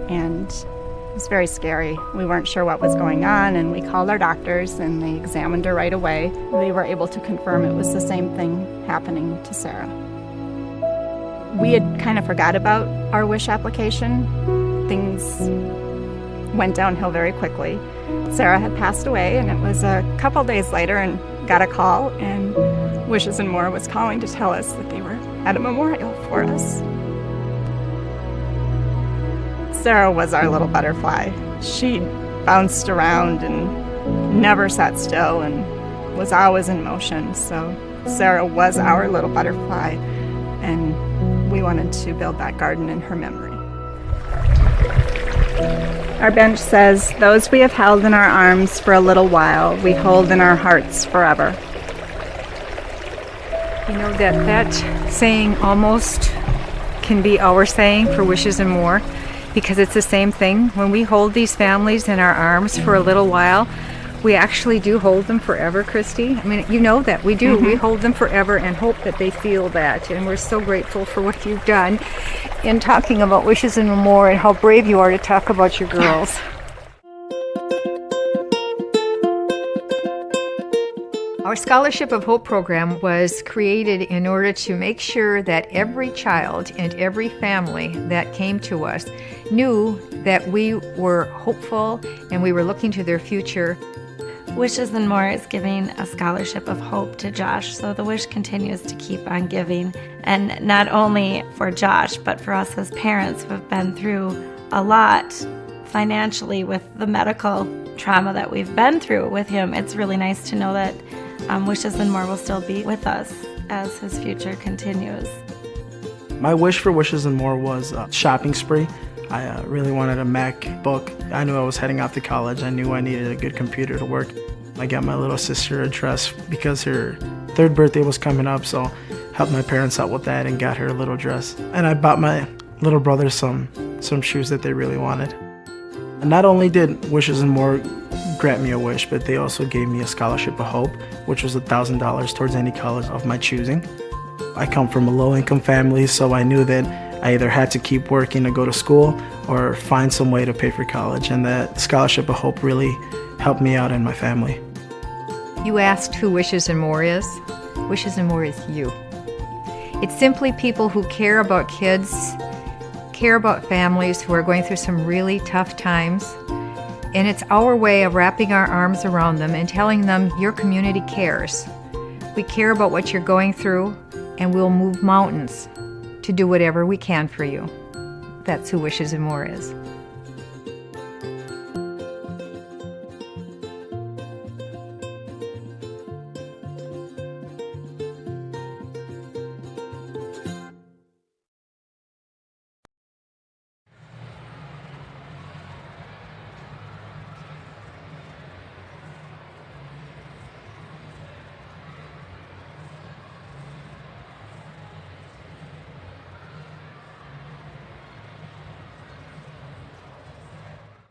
and it was very scary. We weren't sure what was going on, and we called our doctors and they examined her right away. We were able to confirm it was the same thing happening to Sarah. We had kind of forgot about our wish application. Things went downhill very quickly. Sarah had passed away, and it was a couple days later and got a call, and Wishes and More was calling to tell us that they were at a memorial for us. Sarah was our little butterfly. She bounced around and never sat still and was always in motion. So Sarah was our little butterfly, and we wanted to build that garden in her memory. Our bench says, "Those we have held in our arms for a little while, we hold in our hearts forever." You know, that saying almost can be our saying for Wishes and More, because it's the same thing. When we hold these families in our arms for a little while, we actually do hold them forever, Christy. I mean, you know that we do. We hold them forever and hope that they feel that. And we're so grateful for what you've done in talking about Wishes and More and how brave you are to talk about your girls. Our Scholarship of Hope program was created in order to make sure that every child and every family that came to us knew that we were hopeful and we were looking to their future. Wishes and More is giving a scholarship of hope to Josh, so the wish continues to keep on giving. And not only for Josh, but for us as parents who have been through a lot financially with the medical trauma that we've been through with him. It's really nice to know that Wishes and More will still be with us as his future continues. My wish for Wishes and More was a shopping spree. I really wanted a MacBook. I knew I was heading off to college. I knew I needed a good computer to work. I got my little sister a dress because her 3rd birthday was coming up, so helped my parents out with that and got her a little dress. And I bought my little brother some shoes that they really wanted. And not only did Wishes and More grant me a wish, but they also gave me a scholarship of hope, which was $1,000 towards any college of my choosing. I come from a low-income family, so I knew that I either had to keep working to go to school or find some way to pay for college, and that Scholarship of Hope really helped me out and my family. You asked who Wishes and More is? Wishes and More is you. It's simply people who care about kids, care about families who are going through some really tough times, and it's our way of wrapping our arms around them and telling them your community cares. We care about what you're going through, and we'll move mountains to do whatever we can for you. That's who Wishes and More is.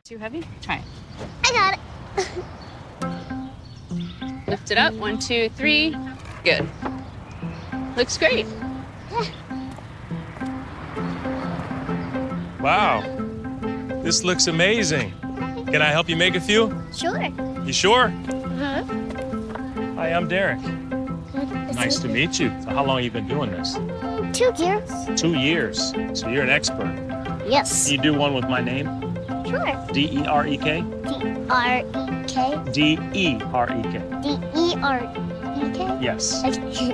Too heavy? Try it. I got it. Lift it up. 1, 2, 3. Good. Looks great. Wow. This looks amazing. Can I help you make a few? Sure. You sure? Uh-huh. Hi, I'm Derek. Nice to meet you. So how long have you been doing this? 2 years. 2 years. So you're an expert. Yes. You do one with my name? Sure. D-E-R-E-K? D-R-E-K. D-E-R-E-K. D-E-R-E-K? Yes. Uh-huh.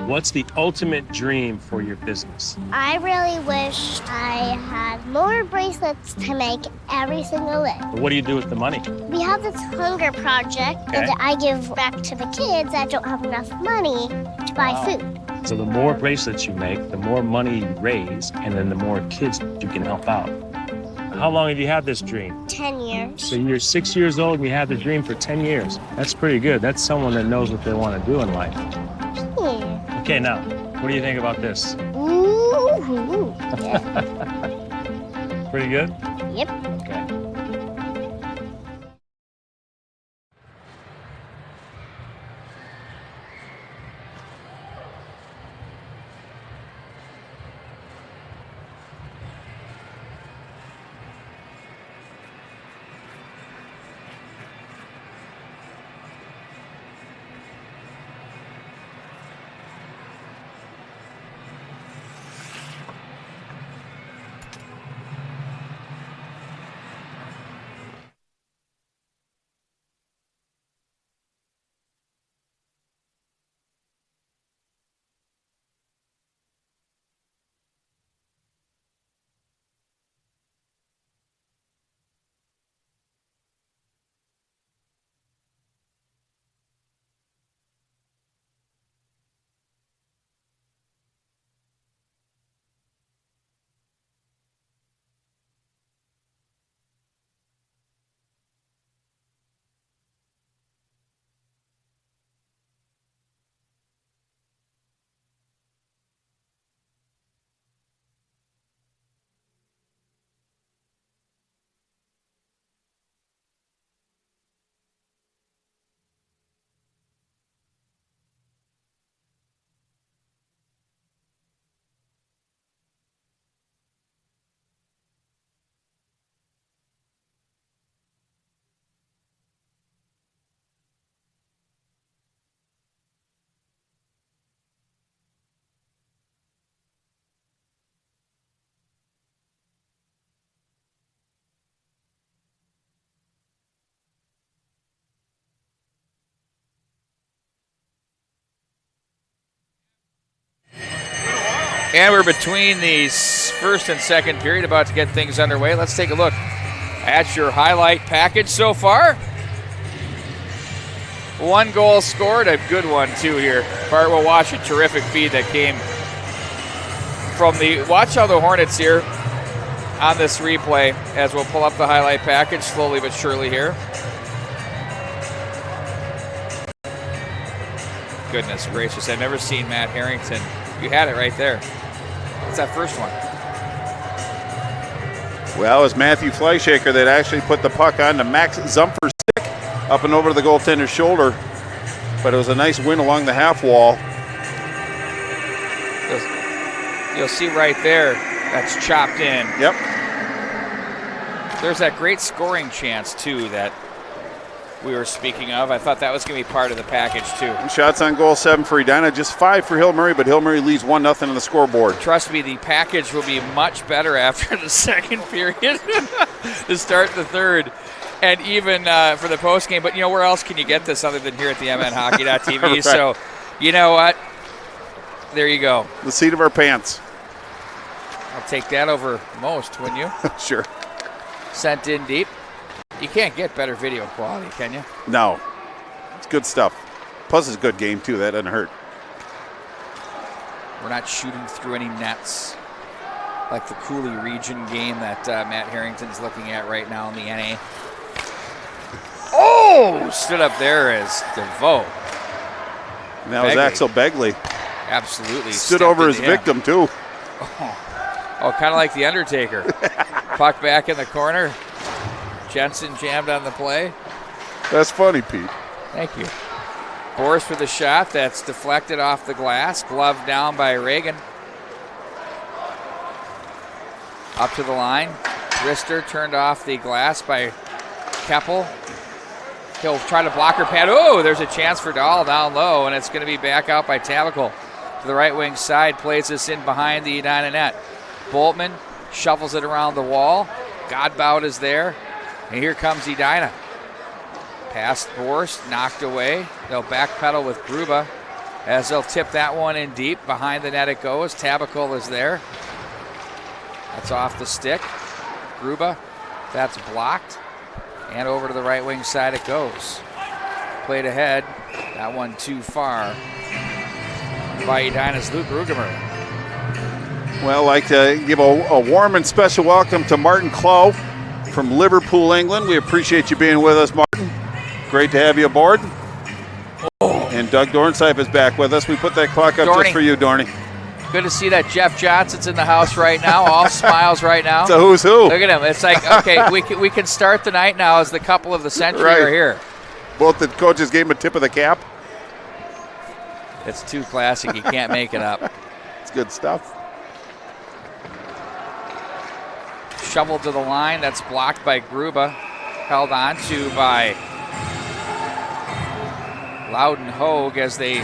What's the ultimate dream for your business? I really wish I had more bracelets to make every single day. What do you do with the money? We have this hunger project that I give back to the kids that don't have enough money to buy food. So the more bracelets you make, the more money you raise, and then the more kids you can help out. How long have you had this dream? 10 years. So you're 6 years old and you had the dream for 10 years. That's pretty good. That's someone that knows what they want to do in life. Yeah. Okay, now, what do you think about this? Ooh. Pretty good? Yep. Okay. And we're between the first and second period, about to get things underway. Let's take a look at your highlight package so far. 1 goal scored, a good one too here. Bart will watch a terrific feed that came from the, watch how the Hornets here on this replay as we'll pull up the highlight package slowly but surely here. Goodness gracious, I've never seen Matt Harrington. You had it right there. What's that first one? Well, it was Matthew Fleischaker that actually put the puck on to Max Zumpfer's stick up and over the goaltender's shoulder. But it was a nice win along the half wall. You'll see right there, that's chopped in. Yep. There's that great scoring chance, too, that we were speaking of. I thought that was going to be part of the package, too. Shots on goal, 7 for Edina, just 5 for Hill Murray, but Hill Murray leads 1-0 on the scoreboard. Trust me, the package will be much better after the second period to start the third. And even for the post game. But, where else can you get this other than here at the MNHockey.tv? Right. So, you know what? There you go. The seat of our pants. I'll take that over most, wouldn't you? Sure. Sent in deep. You can't get better video quality, can you? No. It's good stuff. Plus, it's a good game, too. That doesn't hurt. We're not shooting through any nets like the Cooley region game that Matt Harrington's looking at right now in the NA. Oh! Stood up there as DeVoe. And that was Axel Begley. Absolutely. Stood over his victim, too. Oh, kind of like The Undertaker. Puck back in the corner. Jensen jammed on the play. That's funny, Pete. Thank you. Boris for the shot. That's deflected off the glass. Glove down by Reagan. Up to the line. Wrister turned off the glass by Keppel. He'll try to block her pad. Oh, there's a chance for Dahl down low, and it's going to be back out by Tabacle. To the right wing side, plays this in behind the Edina net. Boltman shuffles it around the wall. Godbout is there. And here comes Edina. Past Boris, knocked away. They'll backpedal with Gruba as they'll tip that one in deep. Behind the net it goes. Tabacle is there. That's off the stick. Gruba, that's blocked. And over to the right wing side it goes. Played ahead. That one too far by Edina's Luke Rugemer. Well, I'd like to give a warm and special welcome to Martin Clough from Liverpool, England. We appreciate you being with us, Martin. Great to have you aboard. Oh. And Doug Dornsipe is back with us. We put that clock up just for you, Dorney. Good to see that Jeff Johnson's in the house right now. All smiles right now. It's a who's who. Look at him. It's like, okay, we can start the night now as the couple of the century are here. Both the coaches gave him a tip of the cap. It's too classic. You can't make it up. It's good stuff. Shoveled to the line. That's blocked by Gruba. Held on to by Loudon Hogue as they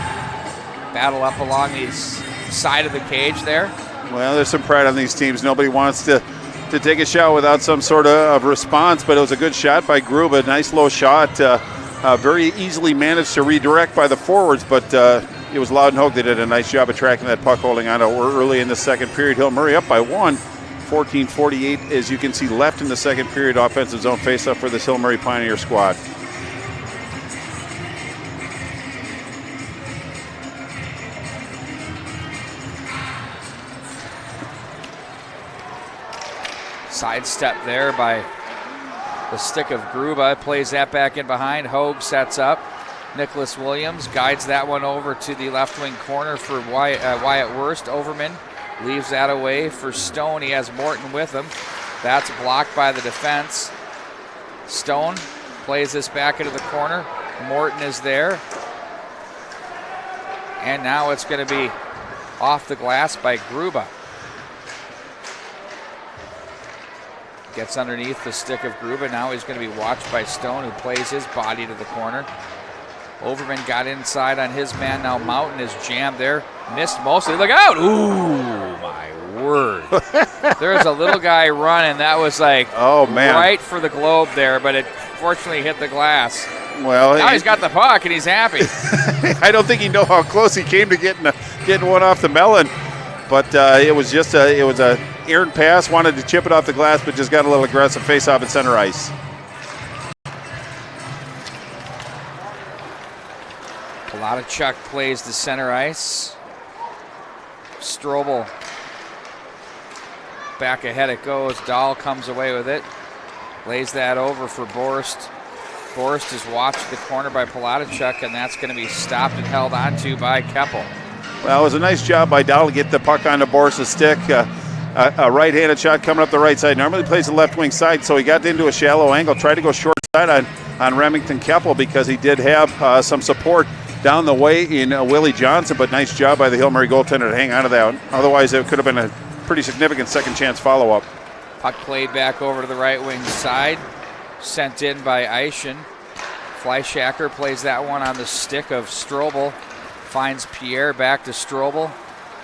battle up along the side of the cage there. Well, there's some pride on these teams. Nobody wants to take a shot without some sort of response, but it was a good shot by Gruba. Nice low shot. Very easily managed to redirect by the forwards, but it was Loudon Hogue that did a nice job of tracking that puck, holding on to early in the second period. Hill Murray up by 1. 14:48, as you can see, left in the second period. Offensive zone faceoff for this Hill Murray Pioneer squad. Sidestep there by the stick of Gruba. Plays that back in behind. Hogue sets up. Nicholas Williams guides that one over to the left wing corner for Wyatt Wurst. Overman leaves that away for Stone. He has Morton with him. That's blocked by the defense. Stone plays this back into the corner. Morton is there. And now it's going to be off the glass by Gruba. Gets underneath the stick of Gruba. Now he's going to be watched by Stone, who plays his body to the corner. Overman got inside on his man. Now Mountain is jammed there. Missed mostly. Look out! Ooh, my word. There's a little guy running. That was like right for the globe there, but it fortunately hit the glass. Well, now he's got the puck and he's happy. I don't think he knew how close he came to getting one off the melon, but it was just a errant pass. Wanted to chip it off the glass, but just got a little aggressive. Face off at center ice. Chuck plays the center ice. Strobel back ahead it goes. Dahl comes away with it. Lays that over for Borst. Borst is watched the corner by Palatichuk, and that's going to be stopped and held onto by Keppel. Well, it was a nice job by Dahl to get the puck onto Borst's stick. A right-handed shot coming up the right side. Normally plays the left wing side, so he got into a shallow angle. Tried to go short side on Remington Keppel because he did have some support down the way in Willie Johnson, but nice job by the Hill Murray goaltender to hang on to that. Otherwise, it could have been a pretty significant second chance follow-up. Puck played back over to the right wing side, sent in by Eischen. Fleischacker plays that one on the stick of Strobel, finds Pierre, back to Strobel.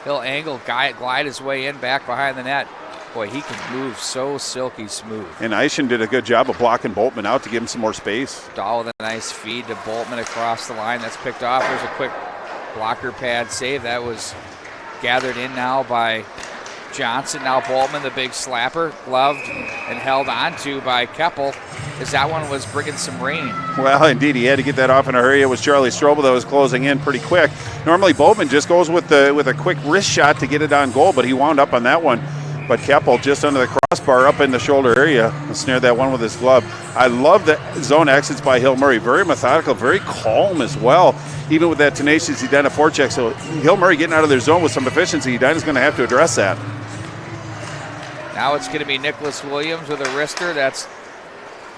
He'll angle, glide his way in, back behind the net. Boy, he can move so silky smooth. And Eischen did a good job of blocking Boltman out to give him some more space. Dahl with a nice feed to Boltman across the line. That's picked off. There's a quick blocker pad save. That was gathered in now by Johnson. Now Boltman, the big slapper, gloved and held onto by Keppel, as that one was bringing some rain. Well, indeed, he had to get that off in a hurry. It was Charlie Strobel that was closing in pretty quick. Normally, Boltman just goes with a quick wrist shot to get it on goal, but he wound up on that one. But Keppel just under the crossbar up in the shoulder area snared that one with his glove. I love the zone exits by Hill Murray. Very methodical, very calm as well, even with that tenacious Edina forecheck. So Hill Murray getting out of their zone with some efficiency. Edina's going to have to address that. Now it's going to be Nicholas Williams with a wrister. That's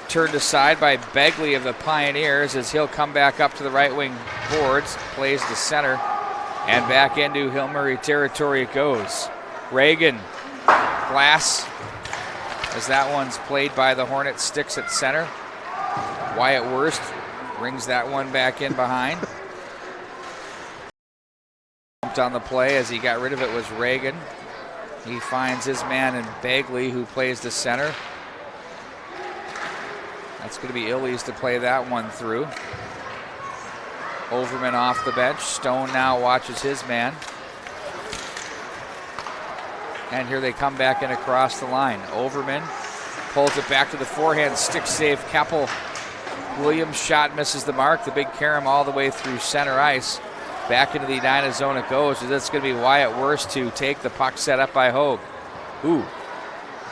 turned aside by Begley of the Pioneers as he'll come back up to the right wing boards, plays to center, and back into Hill Murray territory it goes. Reagan, glass, as that one's played by the Hornets, sticks at center. Wyatt Wurst brings that one back in behind. Jumped on the play as he got rid of it was Reagan. He finds his man in Begley, who plays to center. That's going to be Illies to play that one through. Overman off the bench. Stone now watches his man. And here they come back in across the line. Overman pulls it back to the forehand. Stick save Keppel. Williams shot misses the mark. The big carom all the way through center ice. Back into the Edina zone it goes. It's going to be Wyatt Wurst to take the puck set up by Hogue. Ooh,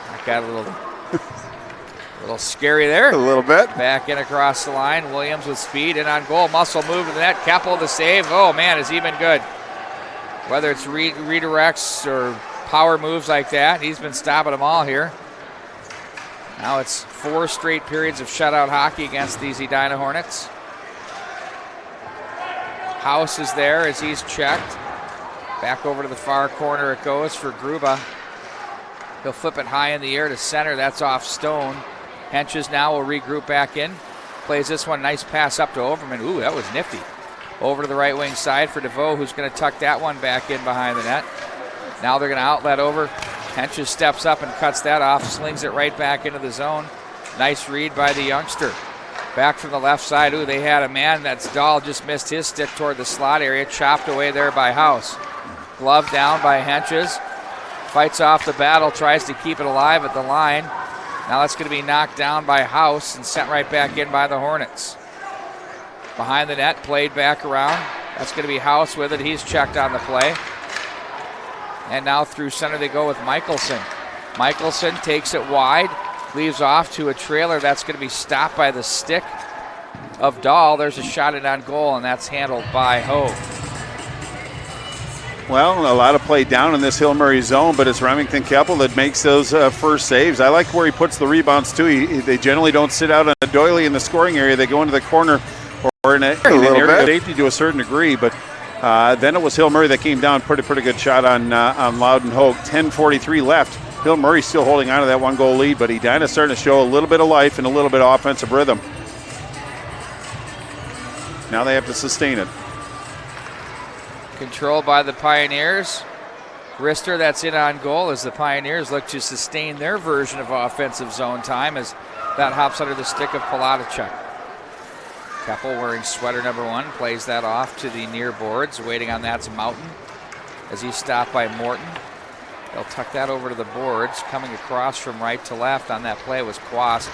that got a little scary there. A little bit. Back in across the line. Williams with speed and on goal. Muscle move to the net. Keppel the save. Oh man, has he been good. Whether it's redirects or power moves like that, he's been stopping them all here. Now it's 4 straight periods of shutout hockey against these Edina Hornets. House is there as he's checked. Back over to the far corner it goes for Gruba. He'll flip it high in the air to center. That's off Stone. Henches now will regroup back in. Plays this one. Nice pass up to Overman. Ooh, that was nifty. Over to the right wing side for DeVoe, who's going to tuck that one back in behind the net. Now they're going to outlet over. Henches steps up and cuts that off. Slings it right back into the zone. Nice read by the youngster. Back from the left side. Ooh, they had a man. That's Dahl, just missed his stick toward the slot area. Chopped away there by House. Glove down by Henches. Fights off the battle. Tries to keep it alive at the line. Now that's going to be knocked down by House and sent right back in by the Hornets. Behind the net, played back around. That's going to be House with it. He's checked on the play. And now through center they go with Michelson. Michelson takes it wide. Leaves off to a trailer. That's going to be stopped by the stick of Dahl. There's a shot in on goal, and that's handled by Hogue. Well, a lot of play down in this Hill Murray zone, but it's Remington Keppel that makes those first saves. I like where he puts the rebounds, too. They generally don't sit out on a doily in the scoring area. They go into the corner or in an area of safety to a certain degree, but then it was Hill Murray that came down. Pretty good shot on Loudon Hogue. 10:43 left. Hill Murray still holding on to that 1-goal lead, but Edina's starting to show a little bit of life and a little bit of offensive rhythm. Now they have to sustain it. Controlled by the Pioneers. Rister, that's in on goal as the Pioneers look to sustain their version of offensive zone time as that hops under the stick of Palatichuk. Keppel wearing sweater number 1 plays that off to the near boards. Waiting on that's Mountain as he's stopped by Morton. They'll tuck that over to the boards. Coming across from right to left on that play was Quast.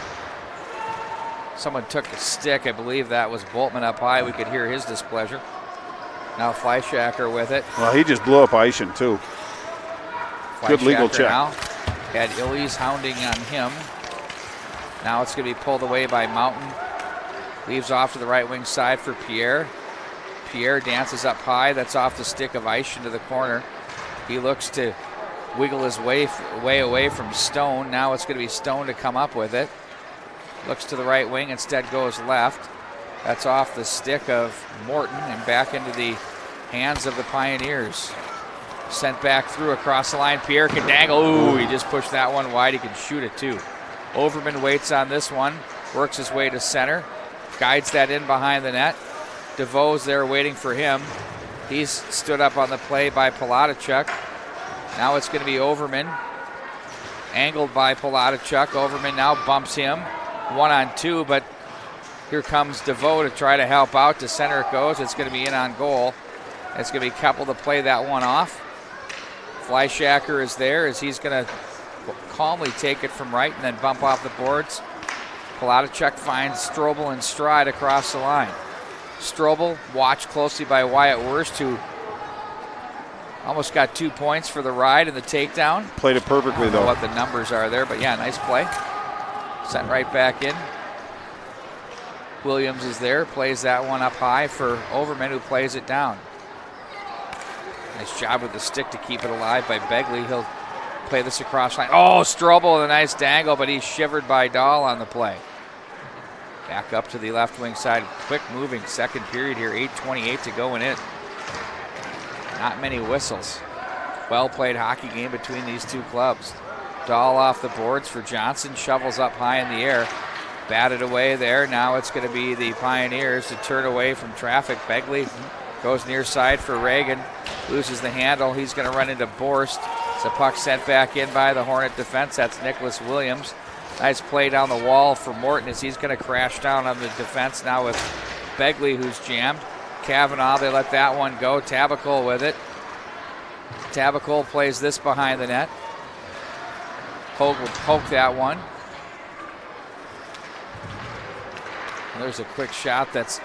Someone took a stick. I believe that was Boltman up high. We could hear his displeasure. Now Fleischacker with it. Well, he just blew up Eischen, too. Good legal check. Now had Illies hounding on him. Now it's going to be pulled away by Mountain. Leaves off to the right wing side for Pierre. Pierre dances up high. That's off the stick of Eischen to the corner. He looks to wiggle his way away from Stone. Now it's going to be Stone to come up with it. Looks to the right wing, instead goes left. That's off the stick of Morton and back into the hands of the Pioneers. Sent back through across the line. Pierre can dangle. Ooh, he just pushed that one wide. He can shoot it too. Overman waits on this one. Works his way to center. Guides that in behind the net. DeVoe's there waiting for him. He's stood up on the play by Palatichuk. Now it's going to be Overman. Angled by Palatichuk. Overman now bumps him. 1-on-2, but here comes DeVoe to try to help out. To center it goes. It's going to be in on goal. It's going to be Keppel to play that one off. Fleischacker is there as he's going to calmly take it from right and then bump off the boards. Palatichuk finds Strobel in stride across the line. Strobel watched closely by Wyatt Wurst, who almost got 2 points for the ride and the takedown. Played it perfectly, though. I don't know what the numbers are there, but yeah, nice play. Sent right back in. Williams is there, plays that one up high for Overman, who plays it down. Nice job with the stick to keep it alive by Begley. He'll play this across line. Oh, Strobel with a nice dangle, but he's shivered by Dahl on the play. Back up to the left wing side. Quick moving second period here. 8:28 to go in it. Not many whistles. Well played hockey game between these two clubs. Dahl off the boards for Johnson. Shovels up high in the air. Batted away there. Now it's going to be the Pioneers to turn away from traffic. Begley goes near side for Reagan. Loses the handle. He's going to run into Borst. It's a puck sent back in by the Hornet defense. That's Nicholas Williams. Nice play down the wall for Morton as he's going to crash down on the defense now with Begley, who's jammed. Kavanaugh, they let that one go. Tabacol with it. Tabacol plays this behind the net. Hogue will poke that one. And there's a quick shot that's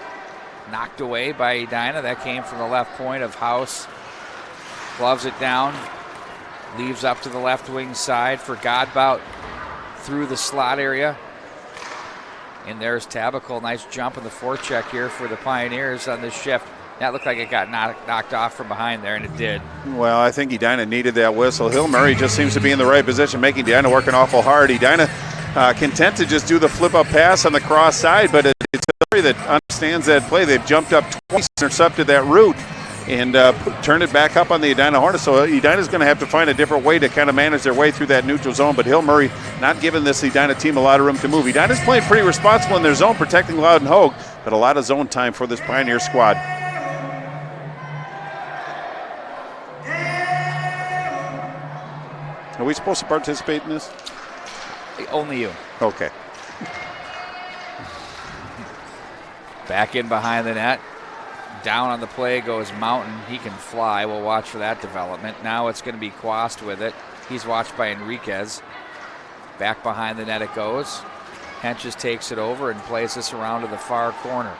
knocked away by Edina. That came from the left point of House. Gloves it down. Leaves up to the left wing side for Godbout through the slot area. And there's Tabacol. Nice jump in the forecheck here for the Pioneers on this shift. That looked like it got knocked off from behind there, and it did. Well, I think Edina needed that whistle. Hill Murray just seems to be in the right position, making Edina working awful hard. Edina content to just do the flip-up pass on the cross side, but it's Murray that understands that play. They've jumped up twice, intercepted that route, and turned it back up on the Edina Hornets. So Edina's going to have to find a different way to kind of manage their way through that neutral zone. But Hill Murray not giving this Edina team a lot of room to move. Edina's playing pretty responsible in their zone, protecting Loudon Hogue, but a lot of zone time for this Pioneer squad. Are we supposed to participate in this? Only you. Okay. Back in behind the net. Down on the play goes Mountain. He can fly. We'll watch for that development. Now it's going to be Quast with it. He's watched by Enriquez. Back behind the net it goes. Henches takes it over and plays this around to the far corner.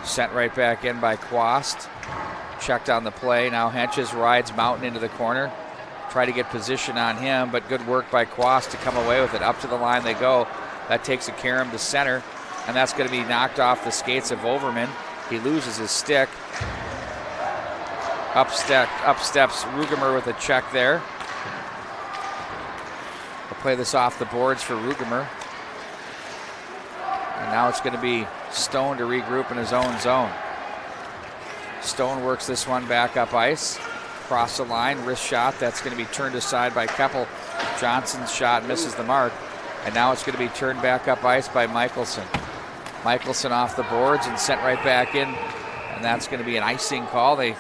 Sent right back in by Quast. Checked on the play. Now Henches rides Mountain into the corner. Try to get position on him, but good work by Quast to come away with it. Up to the line they go. That takes a Karam to center, and that's going to be knocked off the skates of Overman. He loses his stick. Up steps Rugemer with a check there. We'll play this off the boards for Rugemer. And now it's going to be Stone to regroup in his own zone. Stone works this one back up ice. Across the line, wrist shot. That's going to be turned aside by Keppel. Johnson's shot misses the mark. And now it's going to be turned back up ice by Michelson. Michelson off the boards and sent right back in. And that's going to be an icing call. They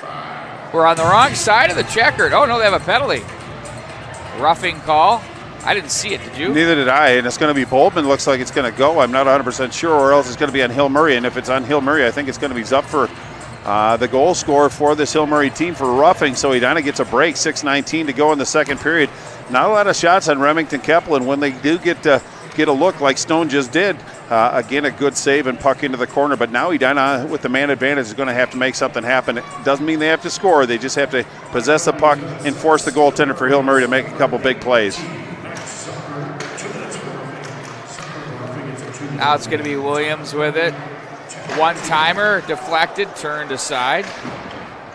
were on the wrong side of the checkered. Oh, no, they have a penalty. Roughing call. I didn't see it, did you? Neither did I, and it's going to be Boltman. Looks like it's going to go. I'm not 100% sure, or else it's going to be on Hill Murray. And if it's on Hill Murray, I think it's going to be Zupfer, the goal scorer for this Hill Murray team for roughing. So Edina gets a break, 6:19 to go in the second period. Not a lot of shots on Remington Keppel, and when they do get a look like Stone just did, again, a good save and puck into the corner. But now Edina, with the man advantage, is going to have to make something happen. It doesn't mean they have to score. They just have to possess the puck and force the goaltender for Hill Murray to make a couple big plays. Now it's going to be Williams with it. One-timer, deflected, turned aside.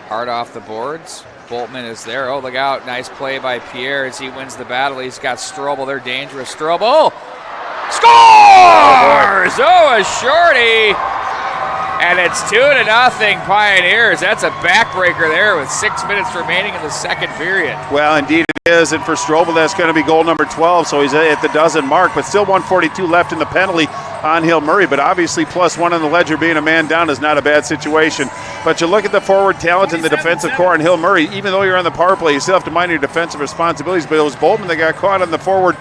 Hard off the boards. Boltman is there. Oh, look out. Nice play by Pierre as he wins the battle. He's got Strobel. They're dangerous. Strobel scores! Oh, a shorty And it's 2-0 Pioneers. That's a backbreaker there with 6 minutes remaining in the second period. Well, indeed it is, and for Strobel, that's going to be goal number 12, so he's at the dozen mark, but still 142 left in the penalty on Hill Murray, but obviously +1 on the ledger being a man down is not a bad situation. But you look at the forward talent in the defensive core on Hill Murray, even though you're on the power play, you still have to mind your defensive responsibilities, but it was Boltman that got caught on the forward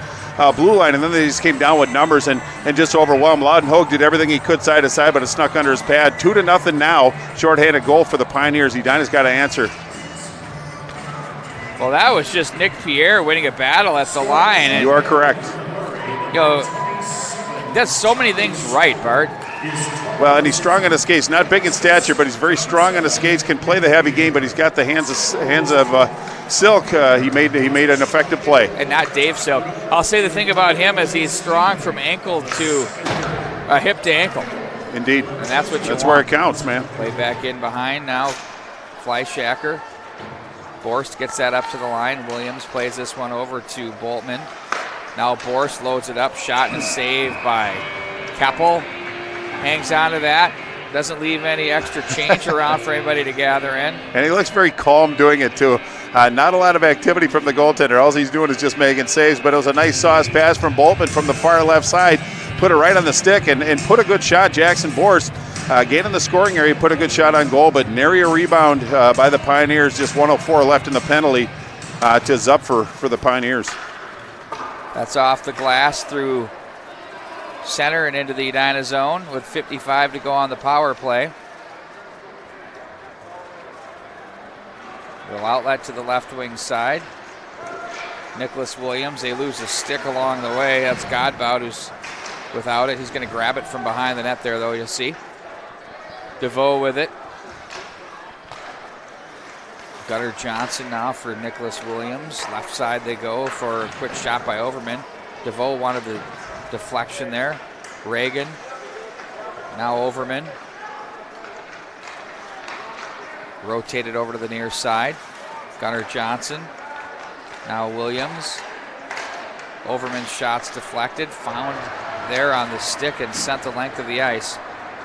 blue line, and then they just came down with numbers and just overwhelmed. Loudon Hogue did everything he could side to side, but it snuck under his pad. 2-0 now, shorthanded goal for the Pioneers. Edina's got to answer. Well, that was just Nick Pierre winning a battle at the line. And, you are correct. You know, he does so many things right, Bart. Well, and he's strong on his skates. Not big in stature, but he's very strong on his skates, can play the heavy game, but he's got the hands of Silk. He made an effective play. And not Dave Silk. I'll say the thing about him is he's strong from ankle to hip to ankle. Indeed. And that's what you That's want. where it counts, man. Play back in behind now. Fleischacker. Borst gets that up to the line. Williams plays this one over to Boltman. Now Borst loads it up. Shot and a save by Keppel. Hangs on to that. Doesn't leave any extra change around for anybody to gather in. And he looks very calm doing it, too. Not a lot of activity from the goaltender. All he's doing is just making saves, but it was a nice sauce pass from Boltman from the far left side. Put it right on the stick and put a good shot. Jackson Borst, again in the scoring area, put a good shot on goal, but nary a rebound by the Pioneers. Just 104 left in the penalty to Zupfer for the Pioneers. That's off the glass through center and into the Edina zone with 55 to go on the power play. Little outlet to the left wing side. Nicholas Williams, they lose a stick along the way. That's Godbout who's without it. He's going to grab it from behind the net there, though, you'll see. DeVoe with it. Gunnar Johnson now for Nicholas Williams. Left side they go for a quick shot by Overman. DeVoe wanted the deflection there. Reagan. Now Overman. Rotated over to the near side. Gunnar Johnson. Now Williams. Overman's shots deflected. Found there on the stick and sent the length of the ice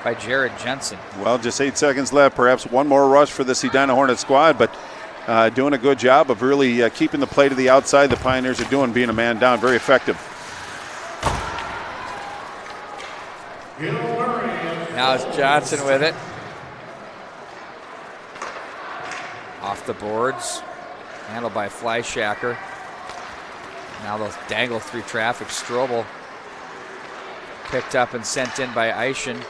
by Jared Jensen. Well, just 8 seconds left. Perhaps one more rush for this Edina Hornet squad, but doing a good job of really keeping the play to the outside. The Pioneers are doing, being a man down. Very effective. Now it's Johnson with it. Off the boards. Handled by Fleischacker. Now they'll dangle through traffic. Strobel picked up and sent in by Eischen.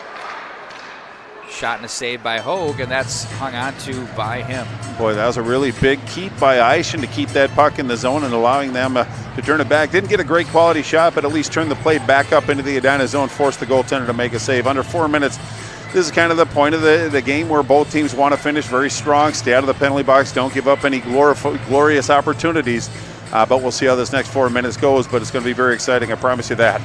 Shot and a save by Hogue, and that's hung on to by him. Boy, that was a really big keep by Eischen to keep that puck in the zone and allowing them to turn it back. Didn't get a great quality shot, but at least turned the play back up into the Edina zone, forced the goaltender to make a save. Under 4 minutes, this is kind of the point of the game where both teams want to finish very strong, stay out of the penalty box, don't give up any glorious opportunities. But we'll see how this next 4 minutes goes, but it's going to be very exciting, I promise you that.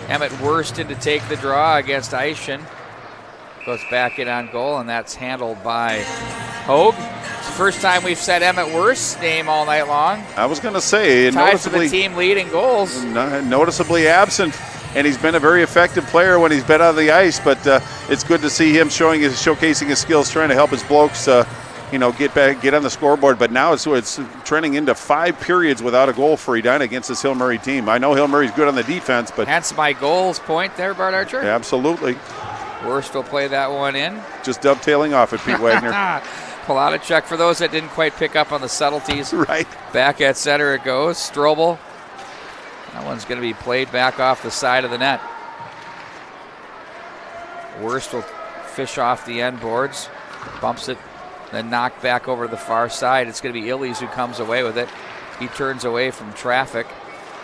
Emmett Worston to take the draw against Eischen. Goes back in on goal, and that's handled by Hogue. It's the first time we've said Emmett Wurst's name all night long. I was going to say, tied for the team leading goals. Noticeably absent, and he's been a very effective player when he's been on the ice, but it's good to see him showcasing his skills, trying to help his blokes get on the scoreboard. But now it's trending into 5 periods without a goal for Edina against this Hill Murray team. I know Hill Murray's good on the defense, but hence my goals point there, Bart Archer. Absolutely. Wurst will play that one in. Just dovetailing off it, Pete Wagner. Pull out a check for those that didn't quite pick up on the subtleties. Right. Back at center it goes. Strobel. That one's going to be played back off the side of the net. Wurst will fish off the end boards. Bumps it. Then knocked back over to the far side. It's going to be Illies who comes away with it. He turns away from traffic.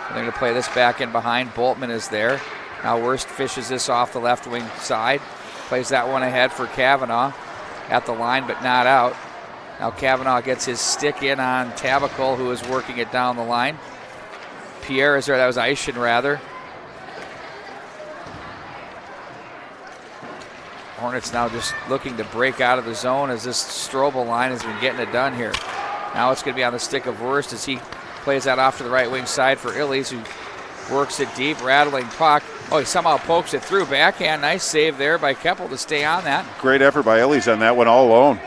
They're going to play this back in behind. Boltman is there. Now Wurst fishes this off the left wing side. Plays that one ahead for Kavanaugh. At the line, but not out. Now Kavanaugh gets his stick in on Tabacal, who is working it down the line. Pierre is there. That was Eischen, rather. Hornets now just looking to break out of the zone as this Strobel line has been getting it done here. Now it's going to be on the stick of Wurst as he plays that off to the right wing side for Illies, who works it deep, rattling puck. Oh, he somehow pokes it through. Backhand, nice save there by Keppel to stay on that. Great effort by Ellis on that one all alone.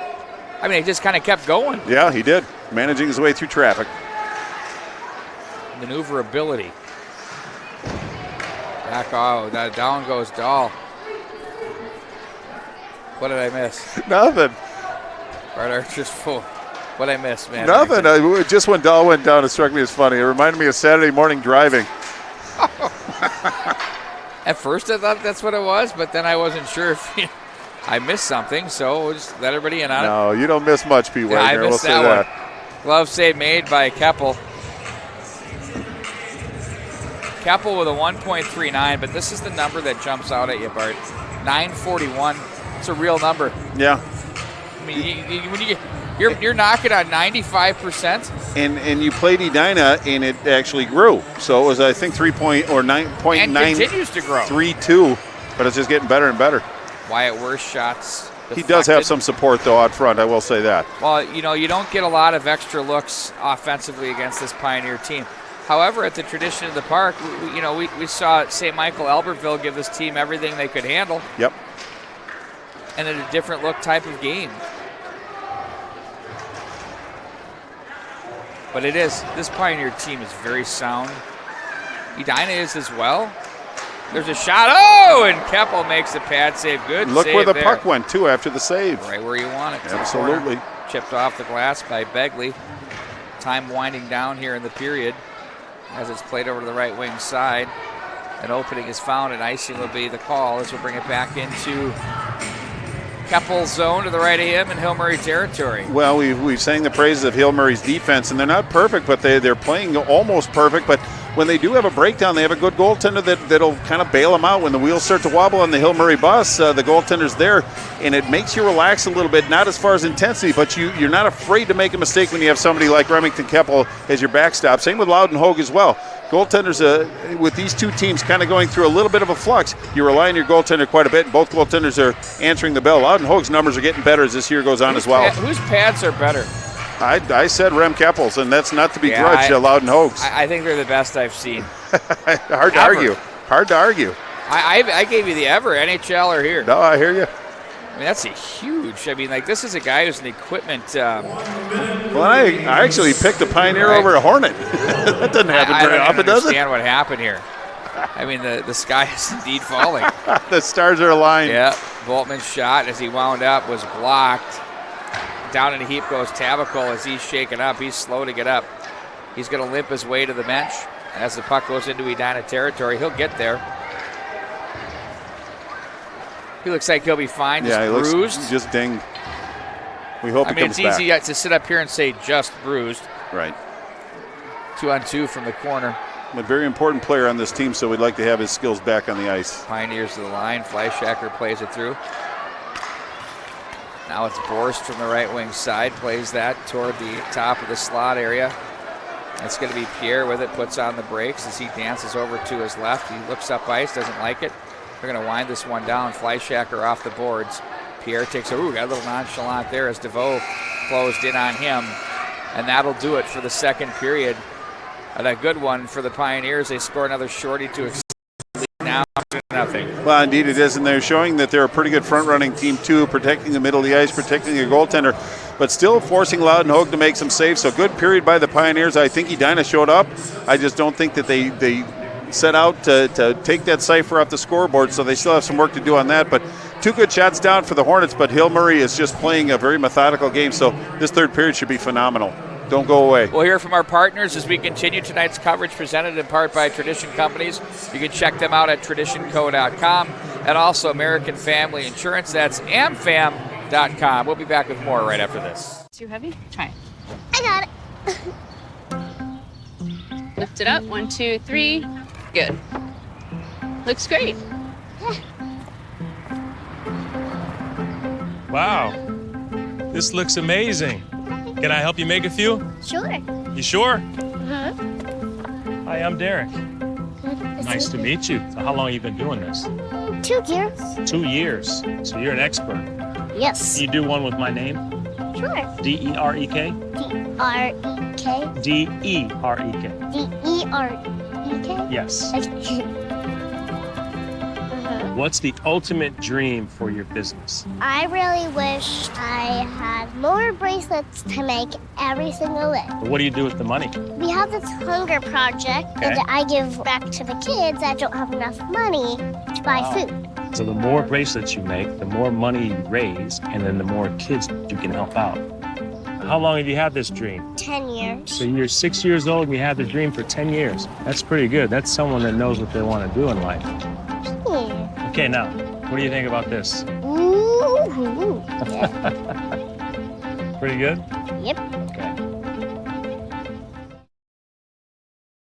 I mean, he just kind of kept going. Yeah, he did. Managing his way through traffic. Maneuverability. Back out. Down goes Dahl. What did I miss? Nothing. Bart Archer's full. What did I miss, man? Nothing. Just when Dahl went down, it struck me as funny. It reminded me of Saturday morning driving. At first I thought that's what it was, but then I wasn't sure if I missed something, so we'll just let everybody in on it. No, you don't miss much, Pete Wagner. I missed we'll say that that. one. Glove save made by Keppel. Keppel with a 1.39, but this is the number that jumps out at you, Bart. 941. It's a real number. Yeah. I mean, when you're knocking on 95%. And you played Edina, and it actually grew. So it was, I think, 9.9. And continues to grow. 3.2, but it's just getting better and better. Wyatt Worst shots deflected. He does have some support, though, out front. I will say that. Well, you don't get a lot of extra looks offensively against this Pioneer team. However, at the Tradition of the Park, we saw St. Michael Albertville give this team everything they could handle. Yep. And in a different look type of game. But this Pioneer team is very sound. Edina is as well. There's a shot. Oh, and Keppel makes the pad save. Good Look save where the there. puck went, too, after the save. Right where you want it. Absolutely. Chipped off the glass by Begley. Time winding down here in the period as it's played over to the right wing side. An opening is found, and icing will be the call as we'll bring it back into Keppel's zone to the right of him in Hill Murray territory. Well, we've sang the praises of Hill Murray's defense, and they're not perfect, but they're playing almost perfect. But when they do have a breakdown, they have a good goaltender that'll kind of bail them out. When the wheels start to wobble on the Hill Murray bus, the goaltender's there, and it makes you relax a little bit, not as far as intensity, but you're not afraid to make a mistake when you have somebody like Remington Keppel as your backstop. Same with Loudon Hogue as well. Goaltenders, with these two teams kind of going through a little bit of a flux, you rely on your goaltender quite a bit, and both goaltenders are answering the bell. Loudon Hogue's numbers are getting better as this year goes on as well. Whose pads are better? I said Rem Keppel's, and that's not to begrudge Loudon Hogue's. I think they're the best I've seen. Hard to argue. Hard to argue. I gave you the ever, NHL or here. No, I hear you. I mean, that's a huge. This is a guy who's an equipment. Well, I actually picked a Pioneer over a Hornet. That doesn't happen very often, does it? I don't understand what happened here. I mean, the sky is indeed falling. The stars are aligned. Yeah, Boltman's shot as he wound up was blocked. Down in a heap goes Tabaco as he's shaken up. He's slow to get up. He's going to limp his way to the bench. As the puck goes into Edina territory, he'll get there. He looks like he'll be fine. Just he bruised. looks just dinged. We hope he comes back. It's easy to sit up here and say just bruised. Right. 2-on-2 from the corner. A very important player on this team, so we'd like to have his skills back on the ice. Pioneers to the line. Fleischacker plays it through. Now it's Borst from the right wing side. Plays that toward the top of the slot area. It's going to be Pierre with it. Puts on the brakes as he dances over to his left. He looks up ice. Doesn't like it. They're going to wind this one down. Fleischacker off the boards. Pierre takes got a little nonchalant there as DeVoe closed in on him. And that'll do it for the second period. And a good one for the Pioneers. They score another shorty to extend the lead now 2-0. Well, indeed it is, and they're showing that they're a pretty good front-running team, too, protecting the middle of the ice, protecting their goaltender, but still forcing Loudon Hogue to make some saves. So good period by the Pioneers. I think Edina showed up. I just don't think that they set out to take that cipher off the scoreboard, so they still have some work to do on that. But two good shots down for the Hornets, but Hill Murray is just playing a very methodical game, so this third period should be phenomenal. Don't go away. We'll hear from our partners as we continue tonight's coverage, presented in part by Tradition Companies. You can check them out at traditionco.com, and also American Family Insurance. That's amfam.com. We'll be back with more right after this. Too heavy? Try it. I got it. Lift it up. 1, 2, 3. Good. Looks great. Wow. This looks amazing. Can I help you make a few? Sure. You sure? Uh-huh. Hi, I'm Derek. Nice to meet you. So how long have you been doing this? 2 years. 2 years. So you're an expert. Yes. Can you do one with my name? Sure. D-E-R-E-K? D-R-E-K. D-E-R-E-K. D-E-R-E-K? Yes. What's the ultimate dream for your business? I really wish I had more bracelets to make every single day. What do you do with the money? We have this hunger project, and I give back to the kids that don't have enough money to buy food. So the more bracelets you make, the more money you raise, and then the more kids you can help out. How long have you had this dream? 10 years. So you're 6 years old and you had the dream for 10 years. That's pretty good. That's someone that knows what they want to do in life. Yeah. Okay, now, what do you think about this? Ooh. Pretty good? Yep. Okay.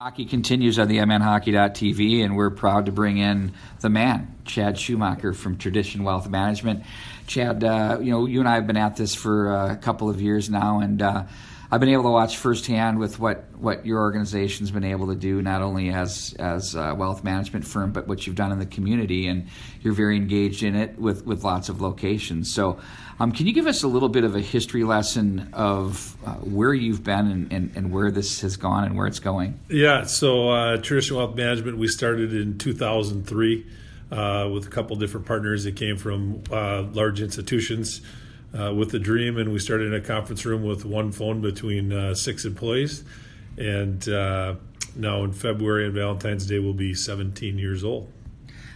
Hockey continues on the mnhockey.tv, and we're proud to bring in the man, Chad Schumacher from Tradition Wealth Management. Chad, you and I have been at this for a couple of years now, and I've been able to watch firsthand with what your organization's been able to do, not only as a wealth management firm, but what you've done in the community, and you're very engaged in it with lots of locations. So can you give us a little bit of a history lesson of where you've been and where this has gone and where it's going? Yeah, so Tradition Wealth Management, we started in 2003 with a couple different partners that came from large institutions with the dream, and we started in a conference room with one phone between 6 employees, and now in February on Valentine's Day we'll be 17 years old.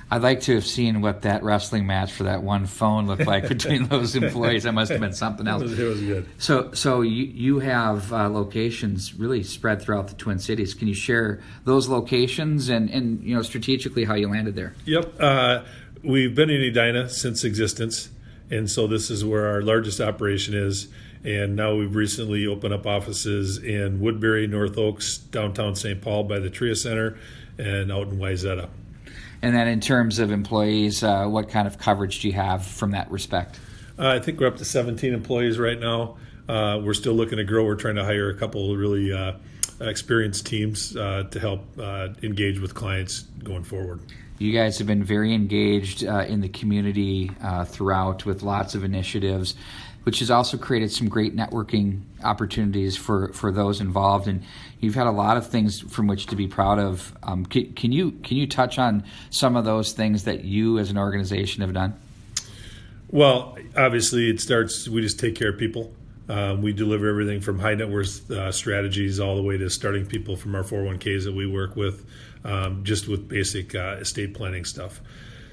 I'd like to have seen what that wrestling match for that one phone looked like between those employees. That must have been something else. It was good. So you have locations really spread throughout the Twin Cities. Can you share those locations and strategically how you landed there? Yep. We've been in Edina since existence, and so this is where our largest operation is. And now we've recently opened up offices in Woodbury, North Oaks, downtown St. Paul by the Tria Center, and out in Wayzata. And then in terms of employees, what kind of coverage do you have from that respect? I think we're up to 17 employees right now. We're still looking to grow. We're trying to hire a couple of really experienced teams to help engage with clients going forward. You guys have been very engaged in the community throughout with lots of initiatives, which has also created some great networking opportunities for those involved. And you've had a lot of things from which to be proud of. Can you touch on some of those things that you as an organization have done? Well, obviously it starts, we just take care of people. We deliver everything from high net worth strategies all the way to starting people from our 401ks that we work with, just with basic estate planning stuff.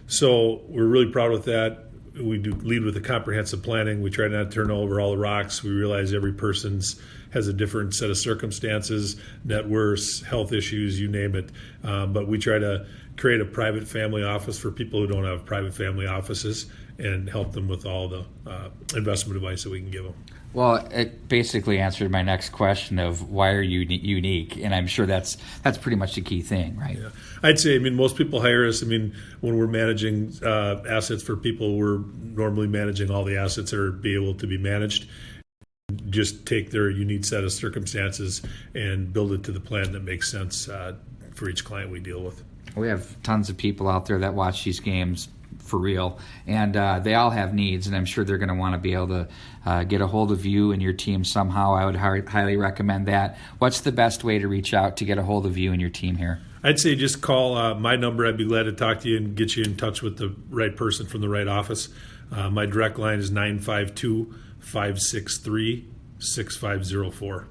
So we're really proud with that. We do lead with the comprehensive planning. We try not to turn over all the rocks. We realize every person's has a different set of circumstances, net worths, health issues, you name it. But we try to create a private family office for people who don't have private family offices and help them with all the investment advice that we can give them. Well, it basically answered my next question of why are you unique, and I'm sure that's pretty much the key thing, right? Yeah. I'd say, most people hire us. When we're managing assets for people, we're normally managing all the assets that are be able to be managed. Just take their unique set of circumstances and build it to the plan that makes sense for each client we deal with. We have tons of people out there that watch these games for real, and they all have needs, and I'm sure they're going to want to be able to get a hold of you and your team somehow. I would highly recommend that. What's the best way to reach out to get a hold of you and your team here? I'd say just call my number. I'd be glad to talk to you and get you in touch with the right person from the right office. My direct line is 952-563-6504.